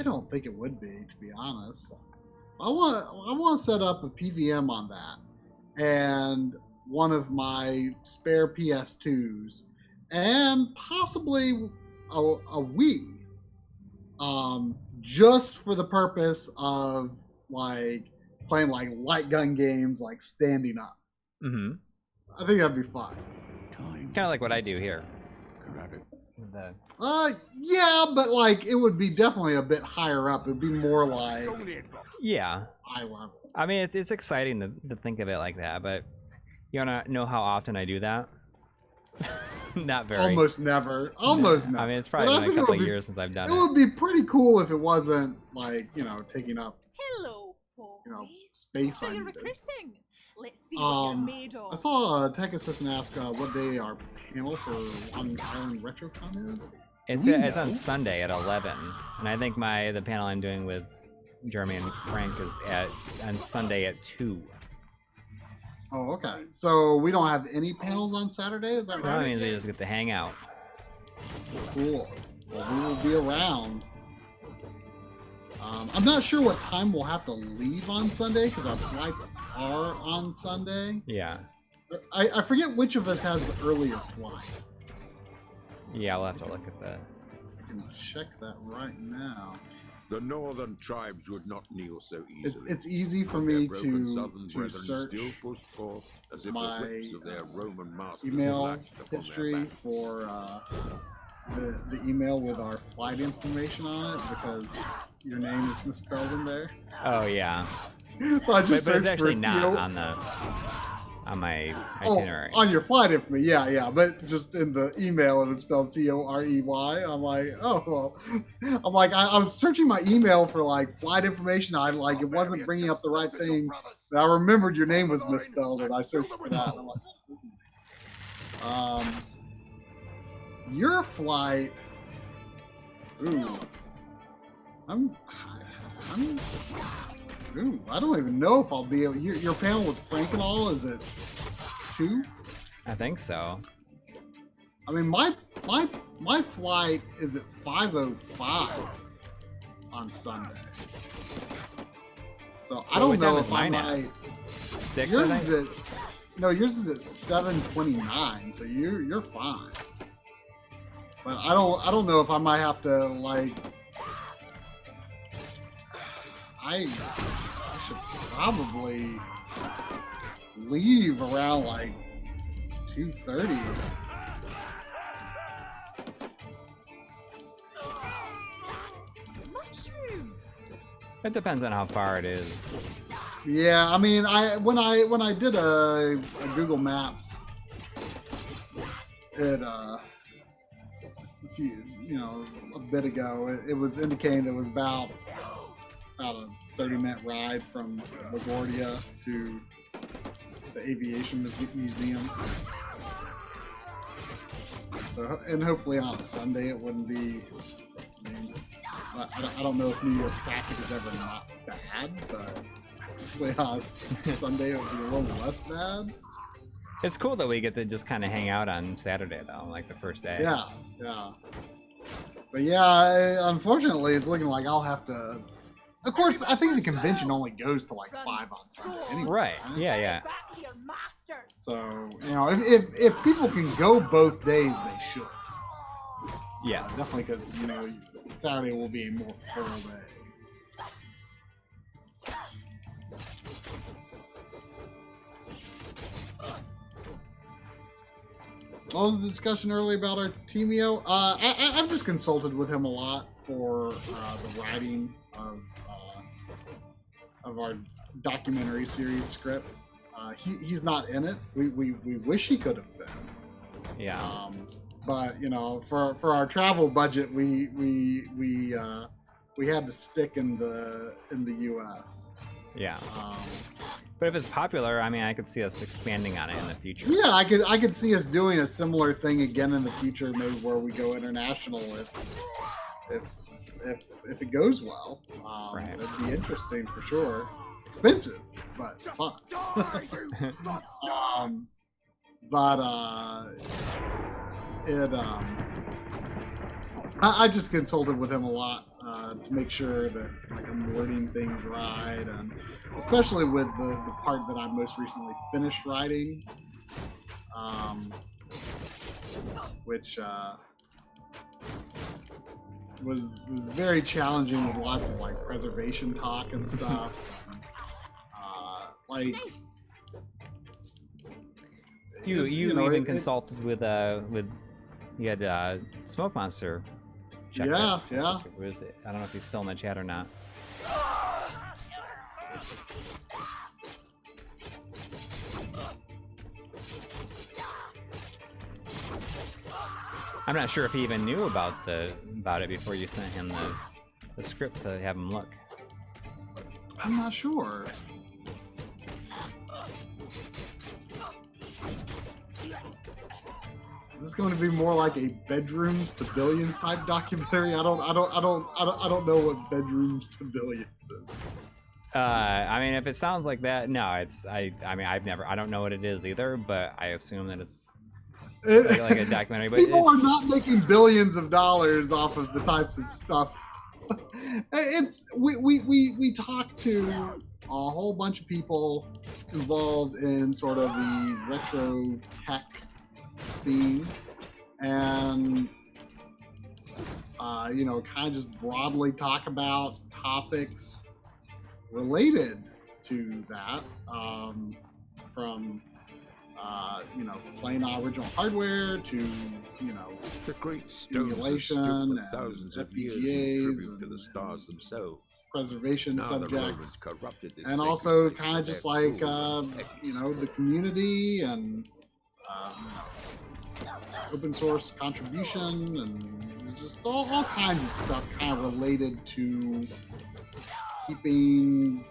don't think it would be, to be honest. I want to set up a PVM on that, and one of my spare PS2s, and possibly a Wii, just for the purpose of like playing like light gun games, like standing up. Mm-hmm. I think that'd be fun. Kind of like what I do here. Yeah, but like it would be definitely a bit higher up. It'd be more like Yeah. eye level. I mean, it's exciting to think of it like that, but you wanna know how often I do that? Not very. Almost never. Almost never. I mean, it's probably been a couple of years since I've done It it. would be pretty cool if it wasn't like, taking up, Hello, boys. space So I you're needed. recruiting? Let's see what you're made of. I saw a tech assistant ask what day our panel for One Iron RetroCon is. It's on Sunday at 11, and I think the panel I'm doing with Jeremy and Frank is on Sunday at 2. Oh, okay. So we don't have any panels on Saturday, is that right? That means we just get to hang out. Cool. Well, we will be around. I'm not sure what time we'll have to leave on Sunday because our flights are on Sunday. Yeah. I forget which of us has the earlier flight. Yeah, we'll have to look at that. I can check that right now. The northern tribes would not kneel so easily. It's easy for But their me broken to southern brethren search still push forth as if my, the whips of their Roman masters email lashed upon their history backs. for the email with our flight information on it because your name is misspelled in there. Oh yeah. So I just But it's searched actually for not on my itinerary. Oh, on your flight information, yeah, but just in the email it was spelled Corey. I'm like, oh well. I'm like, I was searching my email for like flight information. I like it wasn't bringing up the right thing. And I remembered your name was misspelled, and I searched for that. And I'm like, your flight. Ooh, Ooh, I don't even know if I'll be able. Your panel with Frank and all, is it 2? I think so. I mean, my flight is at 5:05 on Sunday, so I don't know if I might. 6. Yours I is think? yours is at 7:29, so you're fine. But I don't know if I might have to like. I should probably leave around like 2:30. Mushroom. It depends on how far it is. Yeah, I mean, when I did a Google Maps, it a bit ago, it was indicating it was about a 30-minute ride from LaGuardia to the Aviation Museum. So, and hopefully on a Sunday it wouldn't be. I mean, I don't know if New York traffic is ever not bad, but hopefully on Sunday it would be a little less bad. It's cool that we get to just kind of hang out on Saturday, though, like the first day. Yeah. But yeah, unfortunately, it's looking like I'll have to. Of course, I think the convention only goes to like 5 on Sunday anyway. Right. Yeah. Back to your masters. So if people can go both days, they should. Yes. Definitely, because Saturday will be a more full day. What was the discussion earlier about our Artemio? I've just consulted with him a lot for the writing of our documentary series script. He's not in it. We wish he could have been. Yeah. But for our travel budget, we had to stick in the U.S. Yeah. But if it's popular, I mean, I could see us expanding on it in the future. Yeah, I could see us doing a similar thing again in the future, maybe where we go international if it goes well. Right. That'd be interesting for sure. Expensive, but fun. I just consulted with him a lot to make sure that like I'm wording things right, and especially with the part that I most recently finished writing, which was very challenging with lots of like preservation talk and stuff. Like you know, even consulted with you had Smoke Monster. check Yeah, that. yeah. Was it? I don't know if he's still in the chat or not. I'm not sure if he even knew about it before you sent him the script to have him look. I'm not sure. Is this going to be more like a Bedrooms to Billions type documentary? I don't know what Bedrooms to Billions is. I mean, if it sounds like that, no, it's I mean, I don't know what it is either, but I assume that it's like a documentary. But people are not making billions of dollars off of the types of stuff. We talked to a whole bunch of people involved in sort of the retro tech scene, and kind of just broadly talk about topics related to that, from playing on original hardware to the great stones simulation stood for and thousands of years in FPGAs tribute to the stars themselves. preservation Now the Romans subjects, corrupted this and sacred also place kind of with just their like cruel techniques. the community and open source contribution, and just all kinds of stuff kind of related to keeping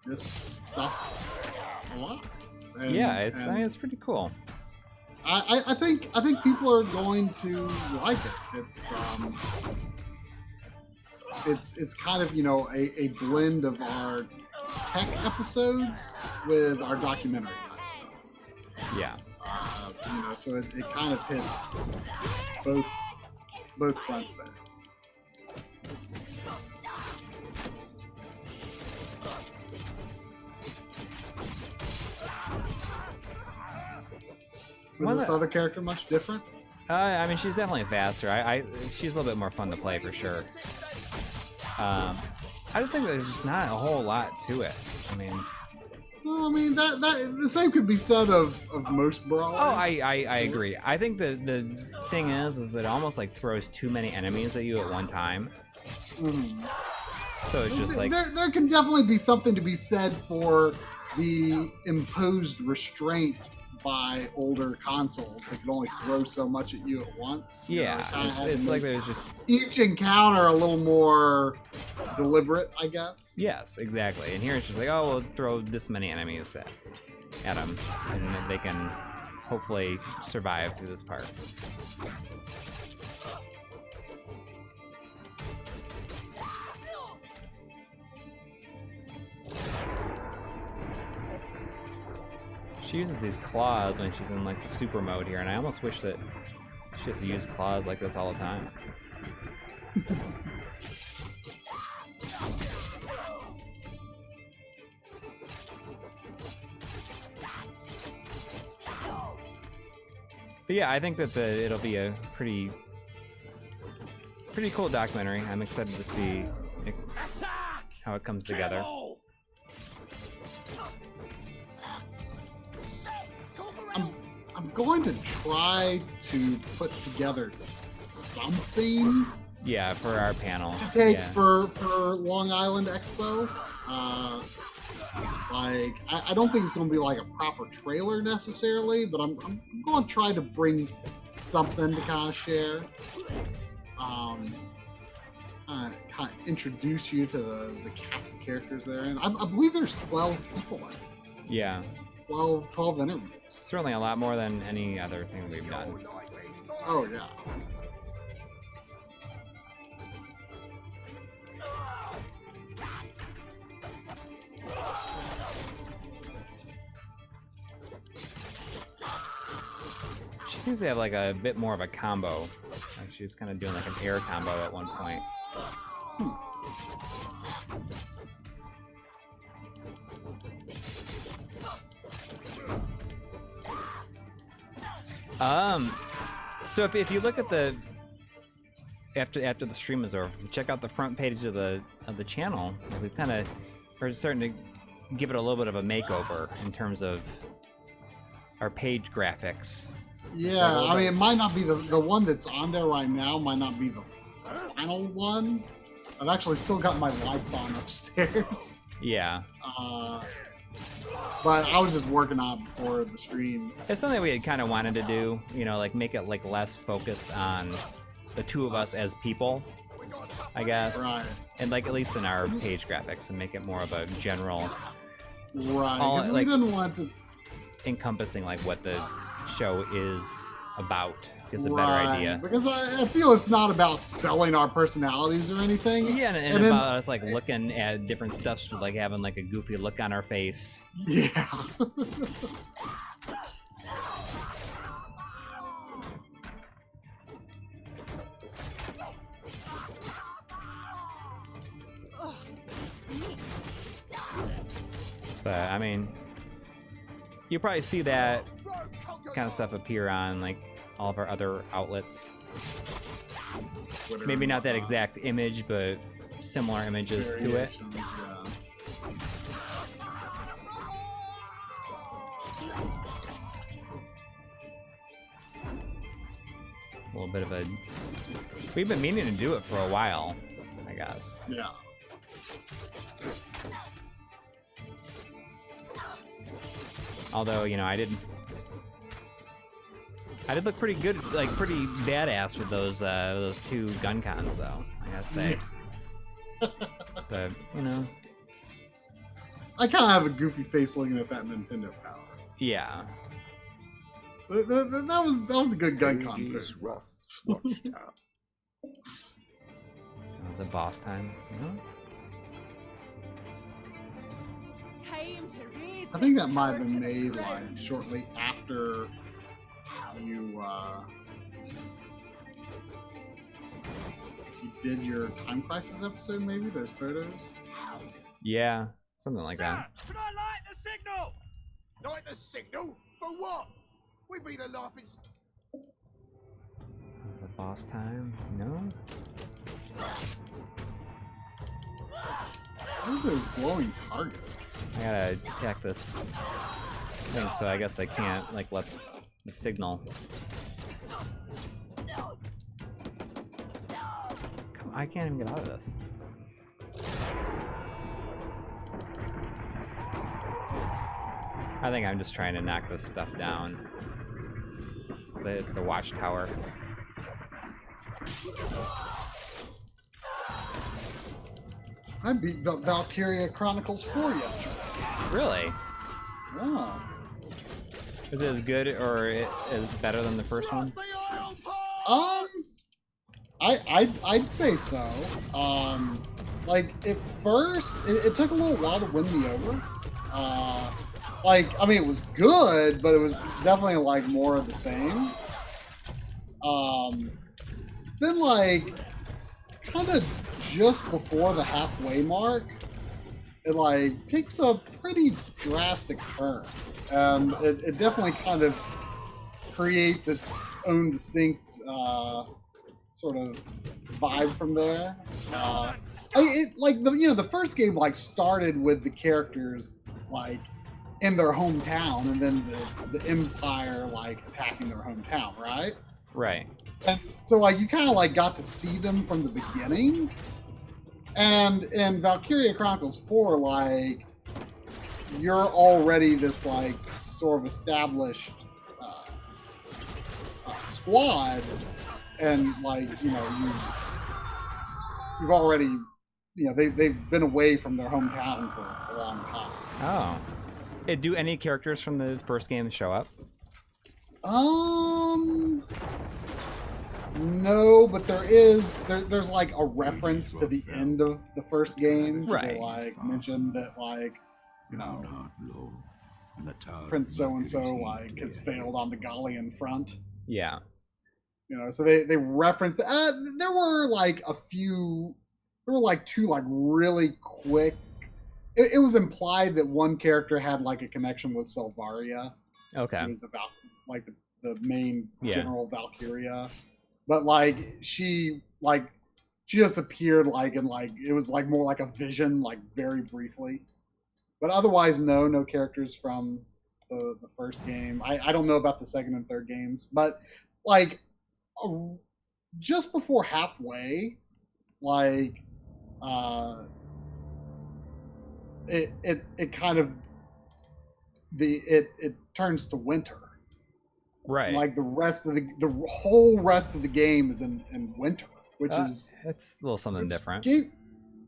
this stuff alive. And, yeah, I mean, it's pretty cool. I think people are going to like it. It's kind of a blend of our tech episodes with our documentary type stuff. Yeah. So it kind of hits both fronts there. Was this other character much different? I mean, she's definitely faster. She's a little bit more fun to play for sure. I just think there's just not a whole lot to it. I mean, well, I mean that the same could be said of most brawlers. oh, I agree. I think the thing is that it almost like throws too many enemies at you at one time. Mm. So it's just like there can definitely be something to be said for the imposed restraint by older consoles. They can only throw so much at you at once. yeah, it's like there's just each encounter a little more deliberate, I guess. yes, exactly. And here it's just like, oh, we'll throw this many enemies at them, and then they can hopefully survive through this part. She uses these claws when she's in like the super mode here, and I almost wish that she just used claws like this all the time. But yeah, I think that it'll be a pretty cool documentary. I'm excited to see how it comes together. I'm going to try to put together something. Yeah, for our panel. To take yeah. for Long Island Expo. I don't think it's going to be like a proper trailer necessarily, but I'm going to try to bring something to kind of share. Kind of introduce you to the cast of characters there, and I believe there's 12 people in it. Yeah. 12 interviews. Certainly a lot more than any other thing we've done. Oh yeah. seems to have like a bit more of a combo. Like she's kind of doing like an air combo at one point. So if you look at the after the stream is over, check out the front page of the channel. We've kind of are starting to give it a little bit of a makeover in terms of our page graphics. Yeah, I mean, it might not be the one that's on there right now. Might not be the final one. I've actually still got my lights on upstairs. Yeah. But I was just working on it before the stream. It's something we had kind of wanted to do, you know, like make it like less focused on the two of us as people, I guess. Right. And like at least in our page graphics, and make it more of a general, Right, all, because like, we didn't want to... encompassing like what the show is about. Is a better idea. Because I feel it's not about selling our personalities or anything. Yeah, and then, about us like looking at different stuff, like having like a goofy look on our face. Yeah. But I mean, you probably see that kind of stuff appear on like all of our other outlets. Twitter, Maybe not that exact image, but similar images to it. variations, yeah. A little bit of a... We've been meaning to do it for a while, I guess. Yeah. Although, you know, I did look pretty good, like pretty badass with those two gun cons, though, I gotta say. But, you know. I kind of have a goofy face looking at that Nintendo Power. Yeah. That was a good gun con. Hades rough watchtower. That was a boss time, you know? Time to raise I think this that might tower have to been the made ground. like shortly after you did your Time Crisis episode, maybe those photos. Yeah, something like that. Can I light the signal? Light the signal? For what? We be the laughing... The boss time, no? What are those glowing targets? I gotta attack this thing, so I guess I can't like let the signal. Come on, I can't even get out of this. I think I'm just trying to knock this stuff down. It's the watchtower. I beat Valkyria Chronicles 4 yesterday. Really? Oh. Is it as good or is it better than the first one? I'd say so. Like at first, it took a little while to win me over. Like, I mean, it was good, but it was definitely like more of the same. Then like, kind of just before the halfway mark, it like takes a pretty drastic turn, and it definitely kind of creates its own distinct sort of vibe from there. The first game like started with the characters like in their hometown, and then the Empire like attacking their hometown, right? Right. And so like you kind of like got to see them from the beginning. And in Valkyria Chronicles 4, like you're already this like sort of established squad, and like you've already they've been away from their hometown for a long time. Oh. Do any characters from the first game show up? No, but there's like a reference to the end of the first game. Right. They like mentioned that like Groundhog low, and the tower Prince so and so Mercury's like has clear. failed on the Gallian front. Yeah. You know, so they referenced there were like a few, there were like two like really quick. It was implied that one character had like a connection with Selvaria. Okay. Who was the main Yeah. General Valkyria, but like she just appeared like in like it was like more like a vision, like very briefly. But otherwise, no characters from the first game. I don't know about the second and third games, but like just before halfway, like it kind of it turns to winter. Right. Like the whole rest of the game is in winter, which is it's a little something different.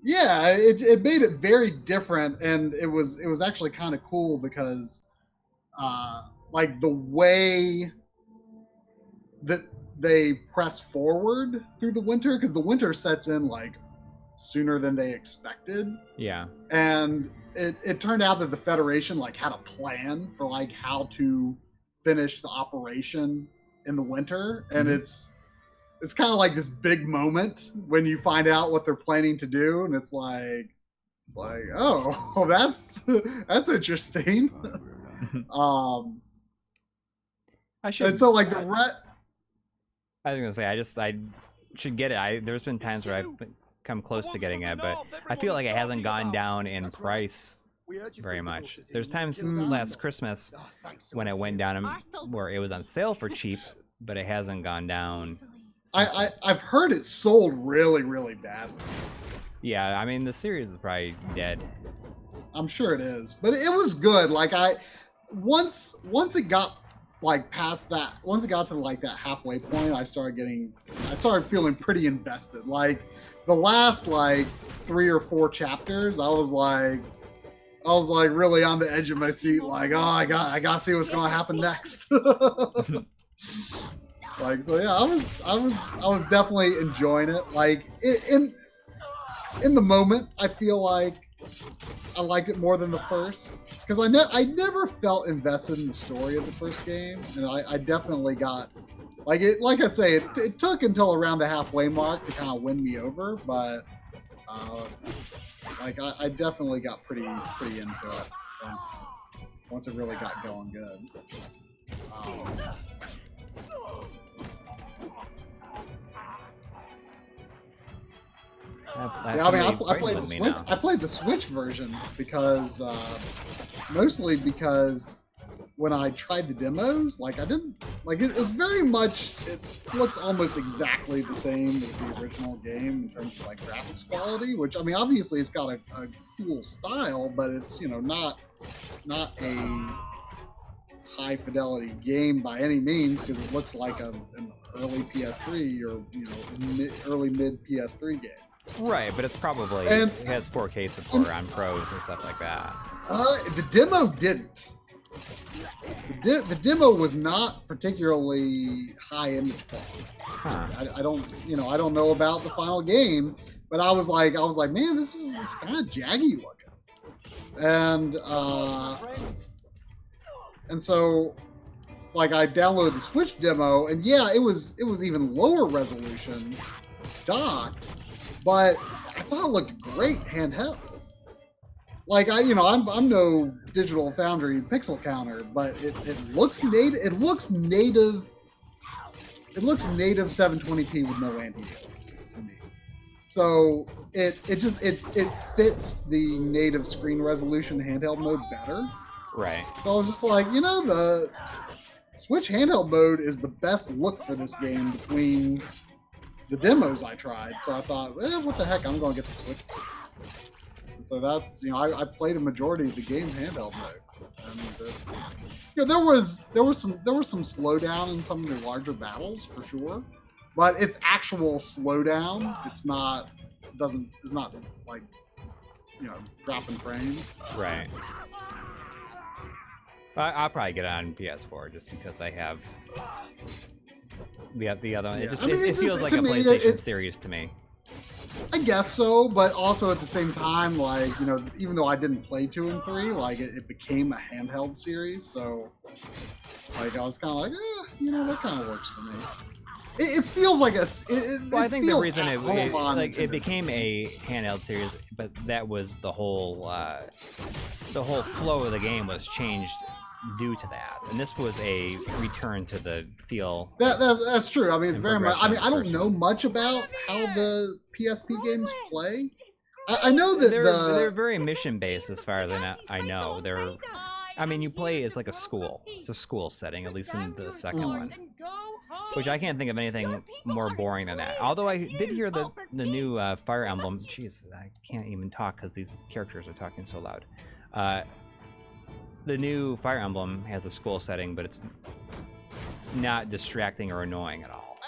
Yeah, it made it very different, and it was actually kind of cool because like the way that they press forward through the winter, because the winter sets in like sooner than they expected. Yeah. And it turned out that the Federation like had a plan for like how to finish the operation in the winter, and it's kind of like this big moment when you find out what they're planning to do, and it's like oh that's interesting. I should. And so like the I was gonna say I should get it. There's been times where I've come close to getting it, but I feel like it hasn't gone down in price very much. There's times last Christmas when it went down where it was on sale for cheap, but it hasn't gone down. I've heard it sold really, really badly. Yeah, I mean the series is probably dead. I'm sure it is, but it was good. Like once it got like past that, once it got to like that halfway point, I started feeling pretty invested. Like the last like 3 or 4 chapters, I was like really on the edge of my seat. Like, oh, I gotta see what's gonna happen next. Like, so yeah, I was definitely enjoying it. Like in the moment, I feel like I liked it more than the first, because I never felt invested in the story of the first game, and I definitely got like it. Like I say, it took until around the halfway mark to kind of win me over, but like I definitely got pretty into it once it really got going good. Yeah, I mean, I played the Switch version because mostly because when I tried the demos, like I didn't like it. It's very much, it looks almost exactly the same as the original game in terms of like graphics quality. Which I mean, obviously it's got a cool style, but it's not a high fidelity game by any means, because it looks like an early PS3 or early mid PS3 game. Right, but it's probably it has 4K support on pros and stuff like that. The demo didn't. The demo was not particularly high image quality. Huh. I don't know about the final game, but I was like, man, this is kind of jaggy looking, and so like I downloaded the Switch demo, and yeah, it was even lower resolution docked. But I thought it looked great handheld. Like I'm no Digital Foundry pixel counter, but it looks native. It looks native 720p with no anti-aliasing to me. So it fits the native screen resolution handheld mode better. Right. So I was just like, the Switch handheld mode is the best look for this game between the demos I tried. So I thought, what the heck, I'm going to get the Switch. And so that's, I played a majority of the game handheld mode. And there was some slowdown in some of the larger battles for sure, but it's actual slowdown. It's not like dropping frames. Right. I'll probably get it on PS4 just because I have the other one. Yeah. It feels like a PlayStation series to me. I guess so, but also at the same time, like, you know, even though I didn't play 2 and 3, like it became a handheld series, so like I was kind of like, you know, that kind of works for me. It feels like a. Well, I think the reason it it became a handheld series, but that was the whole flow of the game was changed due to that, and this was a return to the feel. That's true. I mean, it's very much. I mean, I don't progression. know much about how the PSP games play. I know that They're very mission based, as far as I know. They're. I mean, you play as like a school. It's a school setting, at least in the second one. Which I can't think of anything more boring than that. Although I did hear the new Fire Emblem. Jeez, I can't even talk because these characters are talking so loud. The new Fire Emblem has a school setting, but it's not distracting or annoying at all.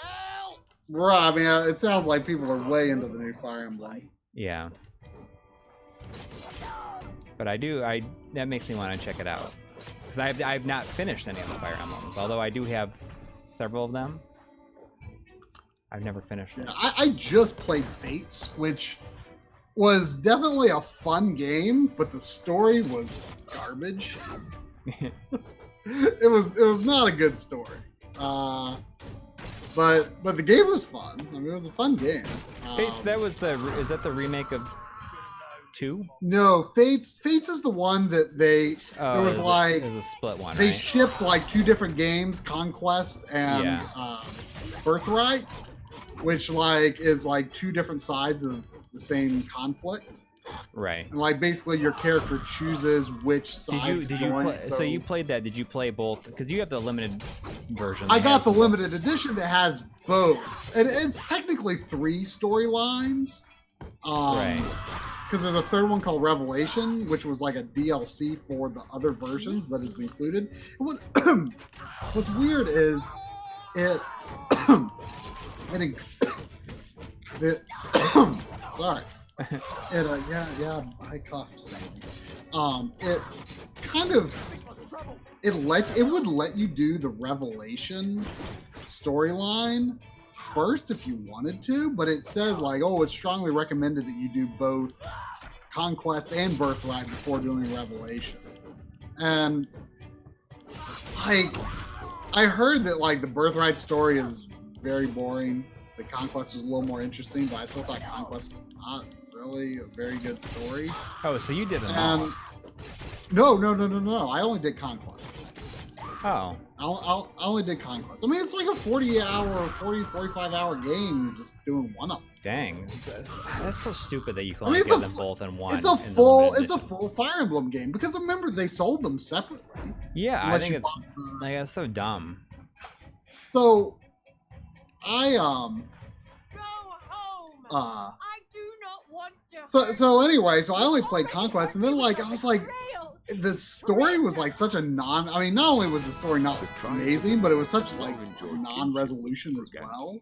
Right. I mean, it sounds like people are way into the new Fire Emblem. Yeah. But that makes me want to check it out. Because I've not finished any of the Fire Emblems, although I do have several of them. I've never finished it. Yeah, I just played Fates, which was definitely a fun game, but the story was garbage. it was not a good story. But the game was fun. I mean, it was a fun game. Fates, is that the remake of 2? No, Fates is the one that there was like it was a split one. They right? shipped like 2 different games, Conquest and Birthright, which like is like 2 different sides of the same conflict. Right. And like basically your character chooses which side to join. So you played that? Did you play both? Because you have the limited version. I got the limited edition that has both, and it's technically 3 storylines. Right. Because there's a third one called Revelation, which was like a DLC for the other versions, but is included. What's weird is it sorry. I coughed something. It kind of it would let you do the Revelation storyline first if you wanted to, but it says like, oh, it's strongly recommended that you do both Conquest and Birthright before doing Revelation. And like I heard that like the Birthright story is very boring. The Conquest was a little more interesting, but I still thought Conquest was not really a very good story. Oh, so you did them all. No. I only did Conquest. Oh. I only did Conquest. I mean, it's like a 45-hour game just doing one of them. Dang. That's so stupid that you can only get them both in one. It's a full Fire Emblem game, because remember, they sold them separately. Yeah, I think it's so dumb. So, I, Go home. I do not want to. So anyway, so I only played Conquest, and then like, I was like, the story was like such a not only was the story not amazing, but it was such like non-resolution as well.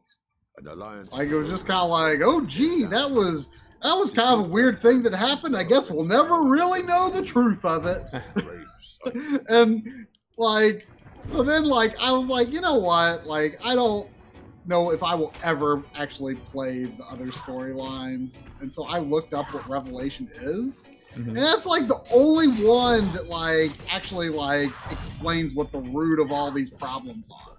Like it was just kind of like, oh gee, that was kind of a weird thing that happened. I guess we'll never really know the truth of it. And like, so then like I was like, you know what? Like I don't know if I will ever actually play the other storylines, and so I looked up what Revelation is. Mm-hmm. And that's like the only one that like actually like explains what the root of all these problems are.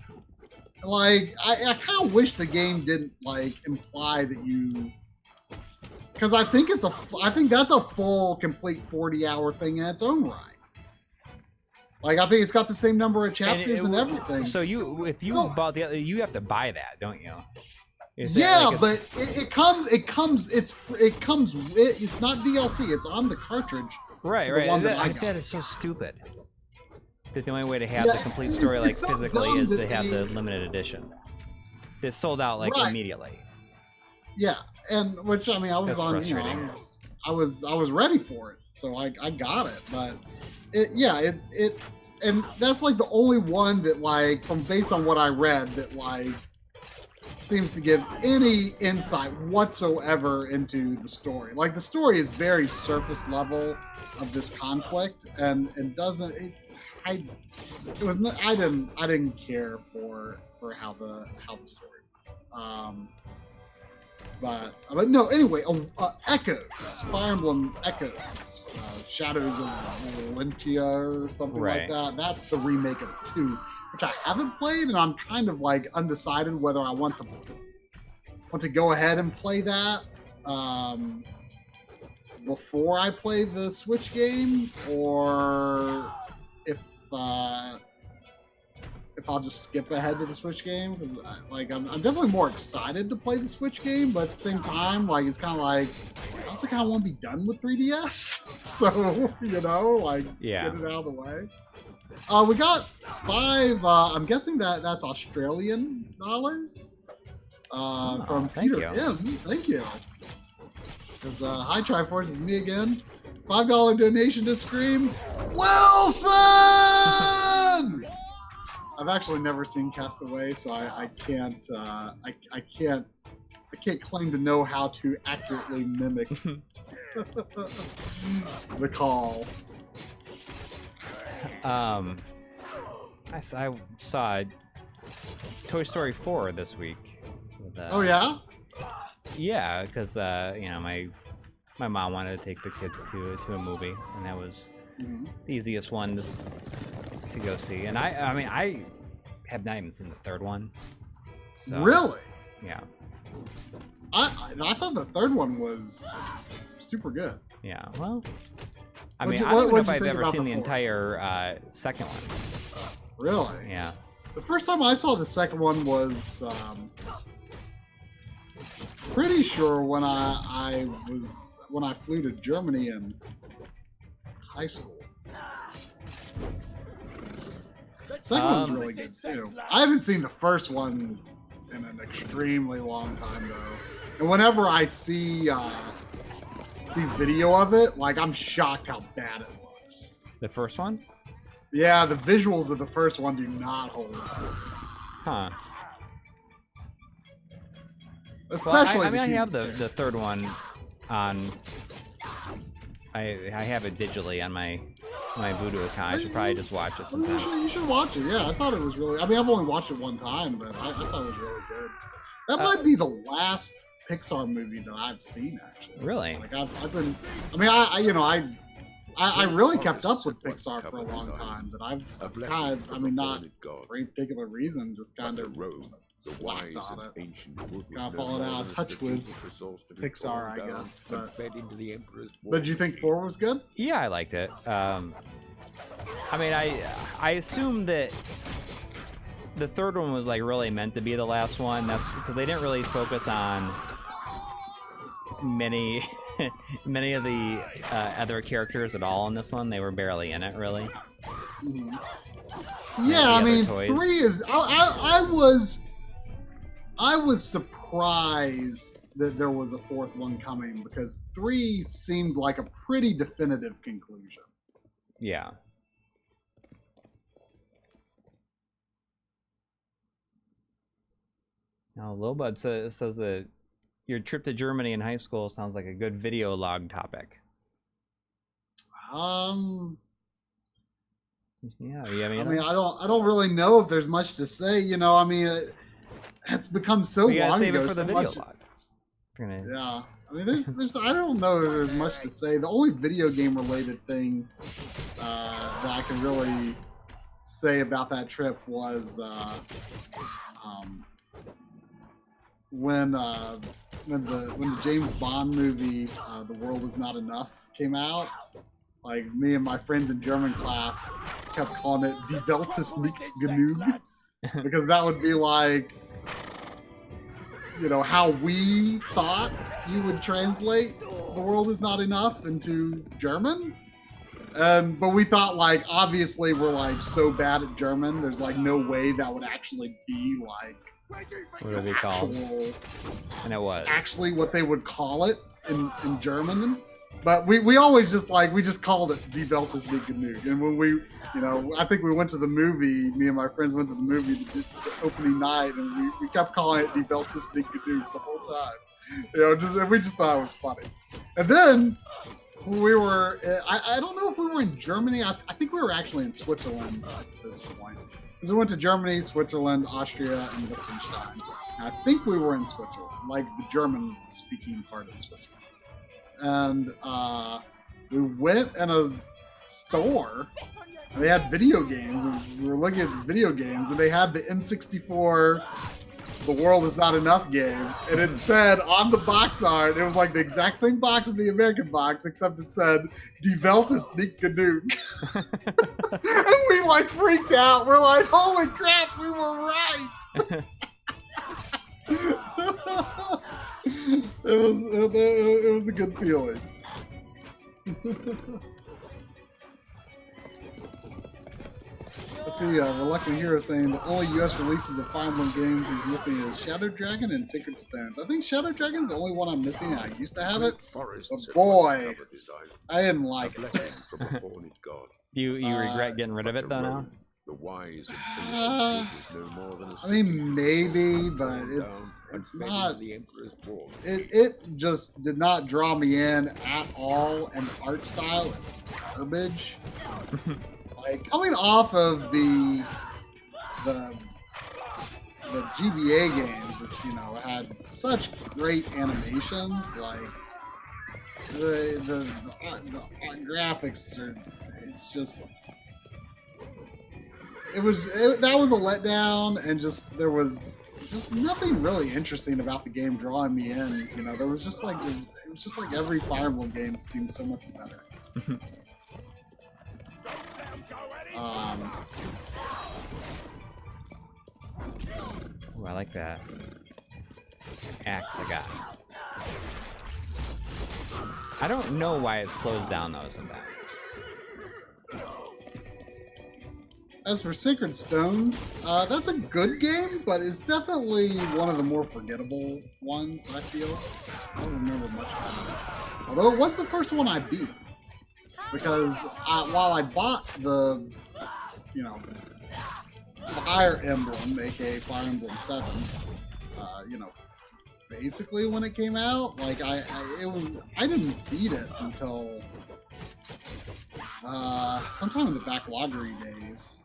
Like I kind of wish the game didn't like imply that you, because I think that's a full complete 40-hour thing in its own right. Like I think it's got the same number of chapters and everything. So if you bought the other, you have to buy that, don't you? It's not DLC. It's on the cartridge. Right. That is so stupid. That the only way to have the complete story like so physically is to have the limited edition. It sold out like immediately. Yeah, and which I mean, I was I was ready for it, so I got it. But it and that's like the only one that like based on what I read that like seems to give any insight whatsoever into the story. Like the story is very surface level of this conflict, and doesn't. I didn't care for how the story. But no, anyway, Echoes, Fire Emblem Echoes, Shadows of Valentia or something like that. That's the remake of 2, which I haven't played, and I'm kind of like undecided whether I want to go ahead and play that before I play the Switch game, or if I'll just skip ahead to the Switch game, because I'm definitely more excited to play the Switch game, but at the same time, like, it's kind of like I also kind of want to be done with 3DS, so get it out of the way. We got 5. I'm guessing that's Australian dollars from Peter M. Thank you. Because hi Triforce, is me again. $5 donation to Scream Wilson. I've actually never seen Castaway, so I can't claim to know how to accurately mimic the call. I saw Toy Story 4 this week. With, oh yeah? Yeah, because my mom wanted to take the kids to a movie, and that was the easiest one to go see. And I have not even seen the third one. So, really? Yeah. I thought the third one was super good. Yeah. Well, I don't know if I've ever seen the entire second one. Really? Yeah. The first time I saw the second one was pretty sure when I flew to Germany in high school. Second one's really good too. I haven't seen the first one in an extremely long time though, and whenever I see video of it, like, I'm shocked how bad it looks. The first one? Yeah, the visuals of the first one do not hold up. Huh. Especially, I have the third one on. I have it digitally on my Voodoo account. I should probably just watch it sometime. You should watch it. Yeah, I thought it was really. I've only watched it one time, but I thought it was really good. That might be the last Pixar movie that I've seen, actually. Really? Like I've been. I really kept up with Pixar for a long time, but I've kind of, not for any particular reason, just kind of slacked on it. Kind of fallen out of touch with Pixar, I guess. But did you think 4 was good? Yeah, I liked it. I assume that the third one was like really meant to be the last one. That's because they didn't really focus on many of the other characters at all in this one. They were barely in it, really. Yeah, 3 is. I was surprised that there was a 4th one coming, because 3 seemed like a pretty definitive conclusion. Yeah. Now, Lobud says that your trip to Germany in high school sounds like a good video log topic. Yeah, I don't really know if there's much to say. It's become so long save ago. It for the video log. Yeah, there's I don't know if there's much to say. The only video game related thing that I can really say about that trip was when the James Bond movie The World Is Not Enough came out. Like, me and my friends in German class kept calling it Die Welt ist nicht genug, because that would be like, how we thought you would translate The World Is Not Enough into German. But we thought, like, obviously we're like so bad at German, there's like no way that would actually be like what are they called? And it was actually what they would call it in German. But we always just called it Die Welt ist nicht genug. And when we, I think we went to the movie, me and my friends went to the movie the opening night, and we kept calling it Die Welt ist nicht genug the whole time. And we just thought it was funny. And then we were, I don't know if we were in Germany. I think we were actually in Switzerland at this point. Because we went to Germany, Switzerland, Austria, and Liechtenstein. And I think we were in Switzerland, like the German-speaking part of Switzerland. And we went in a store, and they had video games. And we were looking at the video games, and they had the N64 The World Is Not Enough game. And it said on the box art, it was like the exact same box as the American box, except it said, Die Welt ist nicht genug. And we like freaked out. We're like, holy crap, we were right. It was a good feeling. Let's see, Reluctant Hero saying the only US releases of Fire Emblem games he's missing is Shadow Dragon and Sacred Stones. I think Shadow Dragon is the only one I'm missing. I used to have it, but boy, I didn't like it. You regret getting rid of it though now? The wise and no more than I mean, maybe, but it's not. It just did not draw me in at all, and the art style is garbage. Like coming off of the GBA games, which had such great animations, like the graphics are, it's just. That was a letdown, and there was just nothing really interesting about the game drawing me in. There was just like it was just like every Fire Emblem game seemed so much better. Ooh, I like that axe I got. I don't know why it slows down though sometimes. As for Sacred Stones, that's a good game, but it's definitely one of the more forgettable ones, I feel. I don't remember much about it. Although it was the first one I beat. Because while I bought the, Fire Emblem, aka Fire Emblem 7, basically when it came out, like I didn't beat it until sometime in the backloggery days.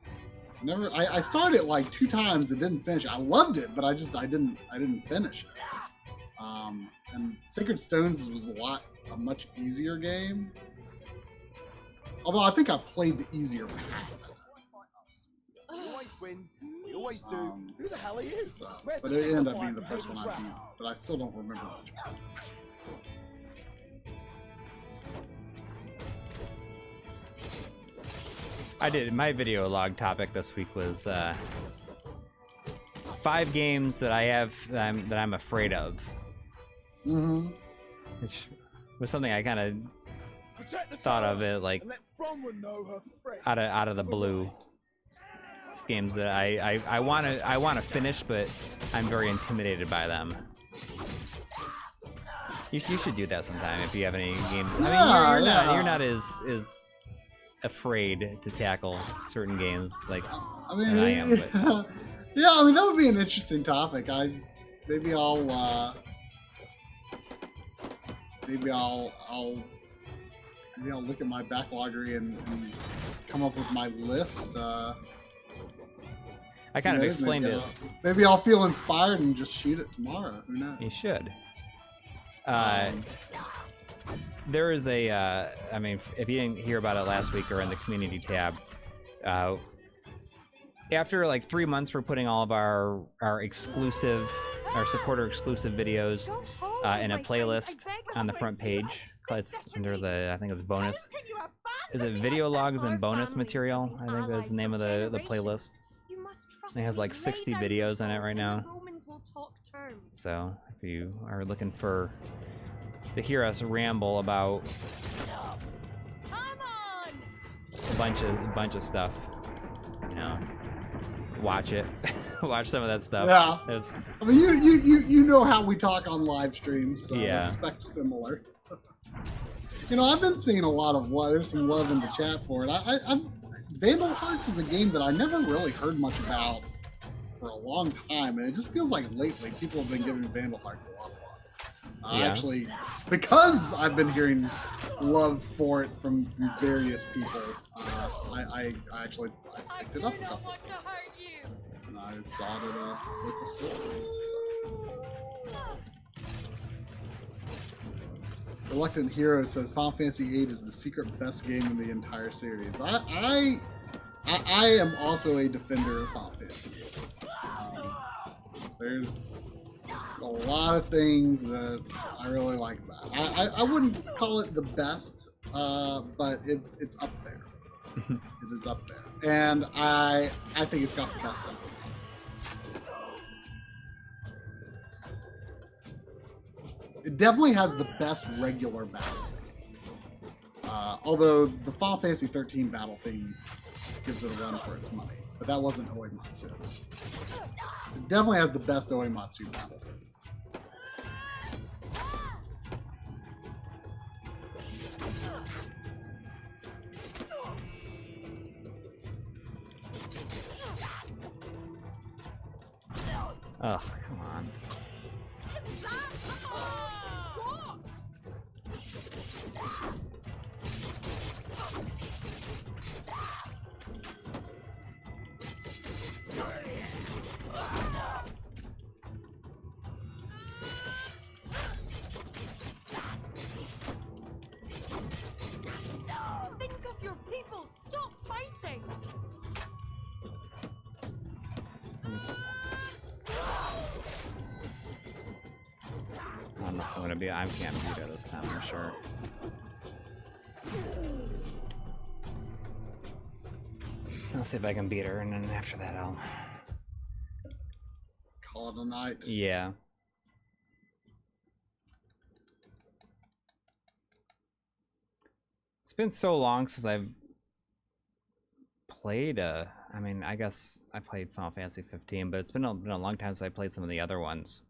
I started it like 2 times and didn't finish it. I loved it, but I didn't finish it. And Sacred Stones was a much easier game. Although I think I played the easier path. You always win. You always do. Who the hell are you? But it ended up being the first one I beat. But I still don't remember much. I did. My video log topic this week was 5 games that I have that I'm afraid of. Mm-hmm. Which was something I kind of thought of it like out of the blue. It's games that I want to finish, but I'm very intimidated by them. You should do that sometime if you have any games. I mean, you're not as afraid to tackle certain games like I am. But. Yeah, I mean that would be an interesting topic. Maybe I'll look at my backloggery and come up with my list. I kind of explained it. Maybe I'll feel inspired and just shoot it tomorrow. Who knows? You should. There is I mean, if you didn't hear about it last week or in the community tab, after like 3 months, we're putting all of our supporter exclusive videos in a playlist on the front page. It's under I think it's bonus. Is it video logs and bonus material? I think that's the name of the playlist. It has like 60 videos in it right now. So if you are looking to hear us ramble about a bunch of stuff, watch it. Watch some of that stuff. Yeah. I mean, you know how we talk on live streams, so yeah. Expect similar. I've been seeing a lot of love. There's some love in the chat for it. Vandal Hearts is a game that I never really heard much about for a long time, and it just feels like lately people have been giving Vandal Hearts a lot of love. I Yeah. actually, because I've been hearing love for it from various people, I actually I picked do it up a not couple want to times. hurt you. And I saw it with the sword. Reluctant Hero says Final Fantasy VIII is the secret best game in the entire series. I am also a defender of Final Fantasy VIII. There's a lot of things that I really like about it. I wouldn't call it the best, but it's up there. It is up there, and I think it's got the best sound. It definitely has the best regular battle theme. Although the Final Fantasy 13 battle theme gives it a run for its money, but that wasn't Oematsu. It definitely has the best Oematsu battle theme. Ugh, come on. Think of your people. Stop fighting. I don't know if I'm gonna be. I can't beat her this time, I'm sure. I'll see if I can beat her, and then after that, I'll. Call it a night. Yeah. It's been so long since I've played I mean, I guess I played Final Fantasy 15, but it's been a long time since I played some of the other ones.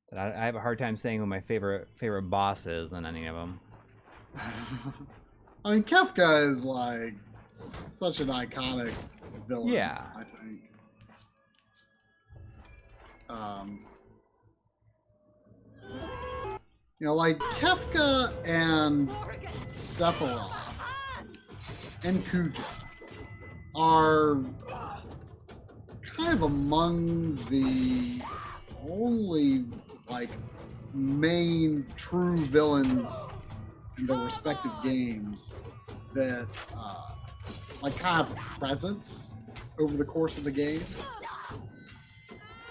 But I have a hard time saying who my favorite boss is in any of them. I mean, Kefka is like such an iconic villain. Yeah. I think. You know, like Kefka and Sephiroth and Kuja are kind of among the only like main true villains in their respective games that like kind of presence over the course of the game.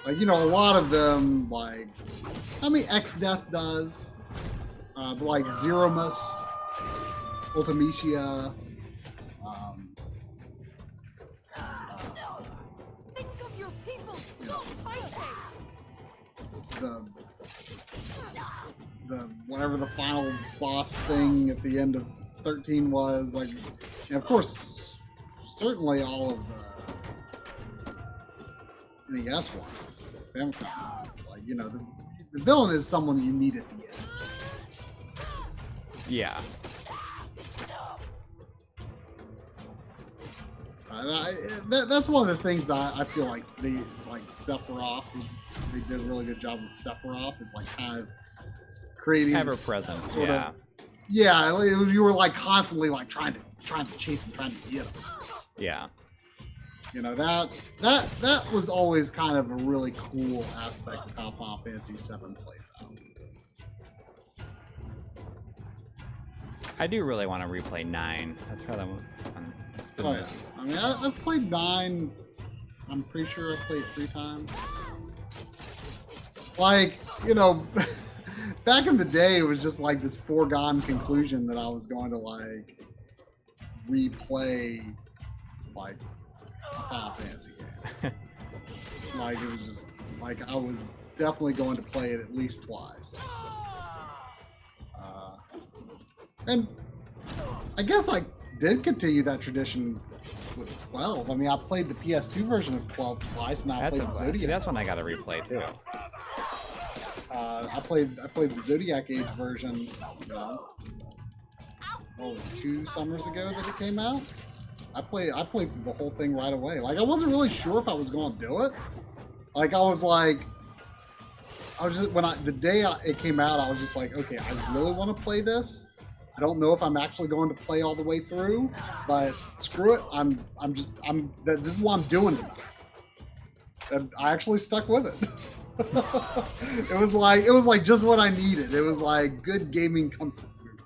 Like, you know, a lot of them, like, I mean, X-Death does, but like Zeromus, Ultimecia, Think of your people. Stop fighting. the whatever the final boss thing at the end of 13 was, like, and of course, certainly all of the NES ones, Famicom ones, like, you know, the villain is someone you meet at the end. Yeah. That's one of the things that I feel like Sephiroth, they did a really good job with Sephiroth, is like kind of creating Ever this present. sort Yeah. of, yeah, like, you were like constantly like trying to chase him, trying to get him. Yeah. You know, that was always kind of a really cool aspect of how Final Fantasy VII plays out. I do really want to replay 9. That's probably one. It's been Oh yeah, I mean, I've played 9. I'm pretty sure I've played 3 times. Like, you know, back in the day, it was just like this foregone conclusion that I was going to like replay like a Final Fantasy game. Like, it was just like I was definitely going to play it at least twice. And I guess I did continue that tradition with 12. I mean, I played the PS2 version of 12 twice, and I played the Zodiac. That's one I got to replay too. I played the Zodiac Age version, you know, 2 summers ago that it came out. I played through the whole thing right away. Like, I wasn't really sure if I was going to do it. Like, I was like, I was just the day it came out, I was just like, okay, I really want to play this. I don't know if I'm actually going to play all the way through, but screw it. This is what I'm doing tonight. And I actually stuck with it. It was like just what I needed. It was like good gaming comfort food.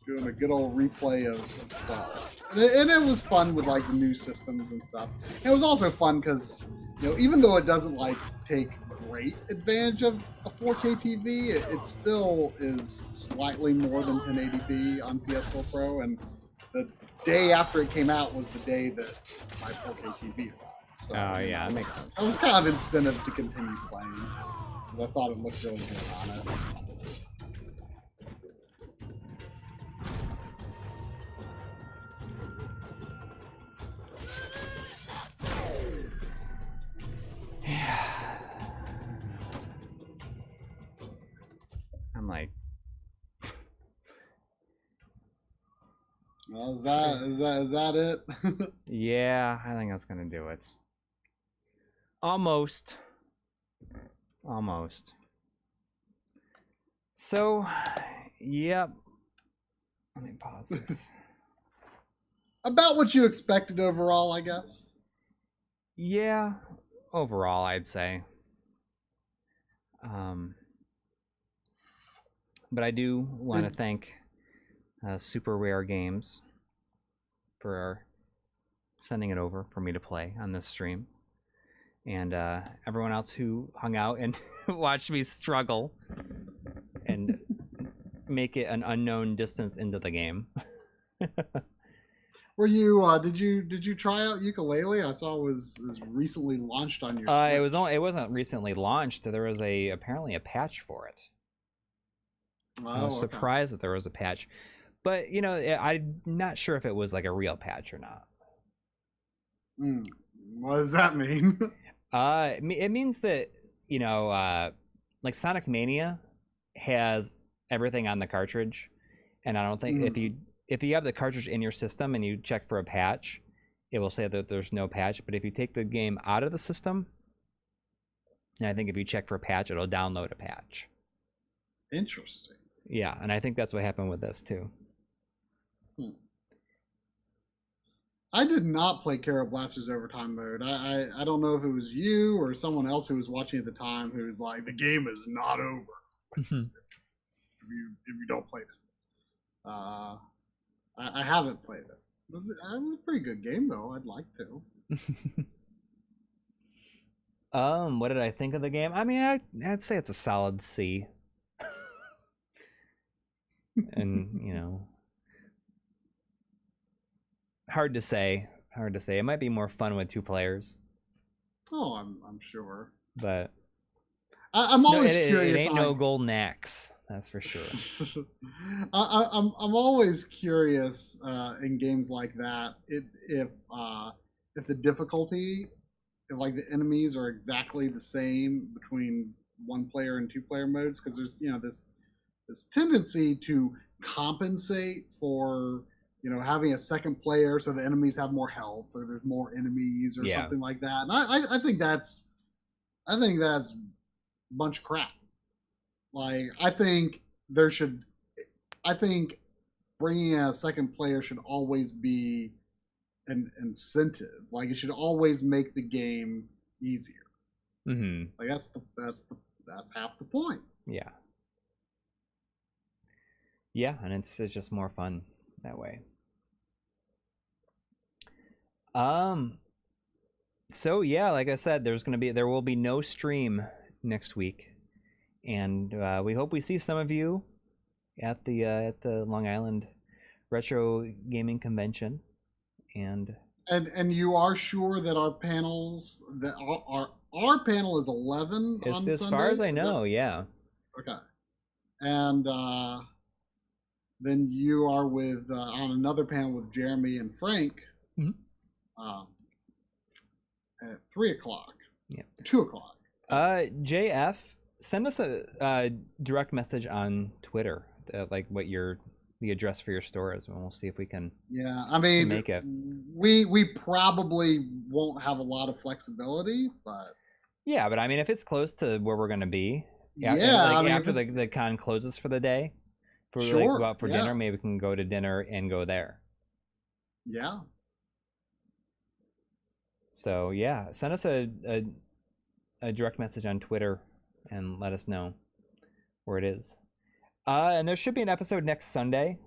Doing a good old replay of 12. And it was fun with like the new systems and stuff. And it was also fun because, you know, even though it doesn't like take great advantage of a 4K TV, it still is slightly more than 1080p on PS4 Pro. And the day after it came out was the day that my 4K TV arrived. So, Oh yeah, that makes sense. it was kind of incentive to continue playing. I thought it looked really good on it. I'm like, Well, is that it? yeah, I think that's gonna do it. Almost. So, yep. Let me pause this. About what you expected overall, I guess. Yeah, overall, I'd say. But I do want to thank Super Rare Games for sending it over for me to play on this stream. And everyone else who hung out and watched me struggle and make it an unknown distance into the game. Were you? Did you try out Ukulele? I saw it was recently launched on your. It wasn't recently launched. There was apparently a patch for it. I was surprised that there was a patch, but you know, I'm not sure if it was like a real patch or not. What does that mean? It means that, you know, like Sonic Mania has everything on the cartridge, and I don't think if you have the cartridge in your system and you check for a patch, it will say that there's no patch. But if you take the game out of the system, and I think if you check for a patch, it'll download a patch. Interesting. Yeah, and I think that's what happened with this too. I did not play Carol Blaster's Overtime mode. I don't know if it was you or someone else who was watching at the time who was like, the game is not over if you don't play it. I haven't played it. It was a pretty good game though. I'd like to. What did I think of the game? I mean, I'd say it's a solid C. And, you know, hard to say. It might be more fun with 2 players. Oh, I'm sure. But I'm always curious. It ain't no golden axe, that's for sure. I'm always curious in games like that if the difficulty, if like the enemies are exactly the same between 1-player and 2-player modes, because there's, you know, this tendency to compensate for, you know, having a second player so the enemies have more health or there's more enemies or something like that. And I think that's a bunch of crap. Like, I think bringing a second player should always be an incentive. Like, it should always make the game easier. Mm-hmm. Like, that's half the point. Yeah. Yeah, and it's just more fun that way. So yeah, like I said, there will be no stream next week, and we hope we see some of you at the Long Island Retro Gaming Convention, and you are sure that our panels our panel is 11 on Sunday? As far as I know, yeah. Okay, and then you are with on another panel with Jeremy and Frank at 3:00. Yeah, 2:00. JF, send us a direct message on Twitter, like what the address for your store is, and we'll see if we can. Yeah, I mean, make it. We probably won't have a lot of flexibility, but Yeah, but I mean, if it's close to where we're gonna be, Yeah, like I mean, after if it's- the con closes for the day, if we like Sure, go out for yeah. dinner, maybe we can go to dinner and go there. Yeah. So yeah, send us a direct message on Twitter and let us know where it is. And there should be an episode next Sunday.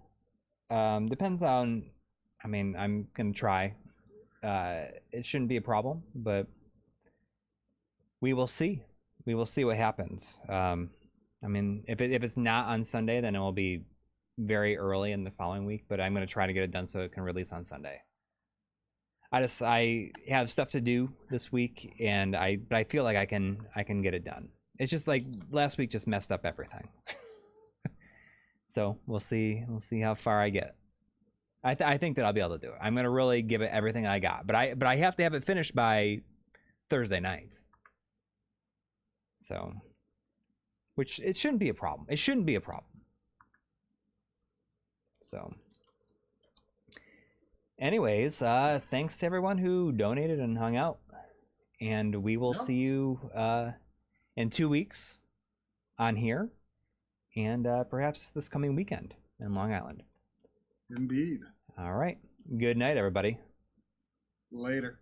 Depends on. I mean, I'm gonna try. It shouldn't be a problem, but we will see. We will see what happens. I mean, if it's not on Sunday, then it will be very early in the following week. But I'm gonna try to get it done so it can release on Sunday. I have stuff to do this week, and I feel like I can get it done. It's just like last week just messed up everything. So we'll see how far I get. I think that I'll be able to do it. I'm gonna really give it everything I got, but I have to have it finished by Thursday night. So, which it shouldn't be a problem. It shouldn't be a problem. So, anyways, thanks to everyone who donated and hung out, and we will see you in 2 weeks on here, and perhaps this coming weekend in Long Island. Indeed. All right. Good night, everybody. Later.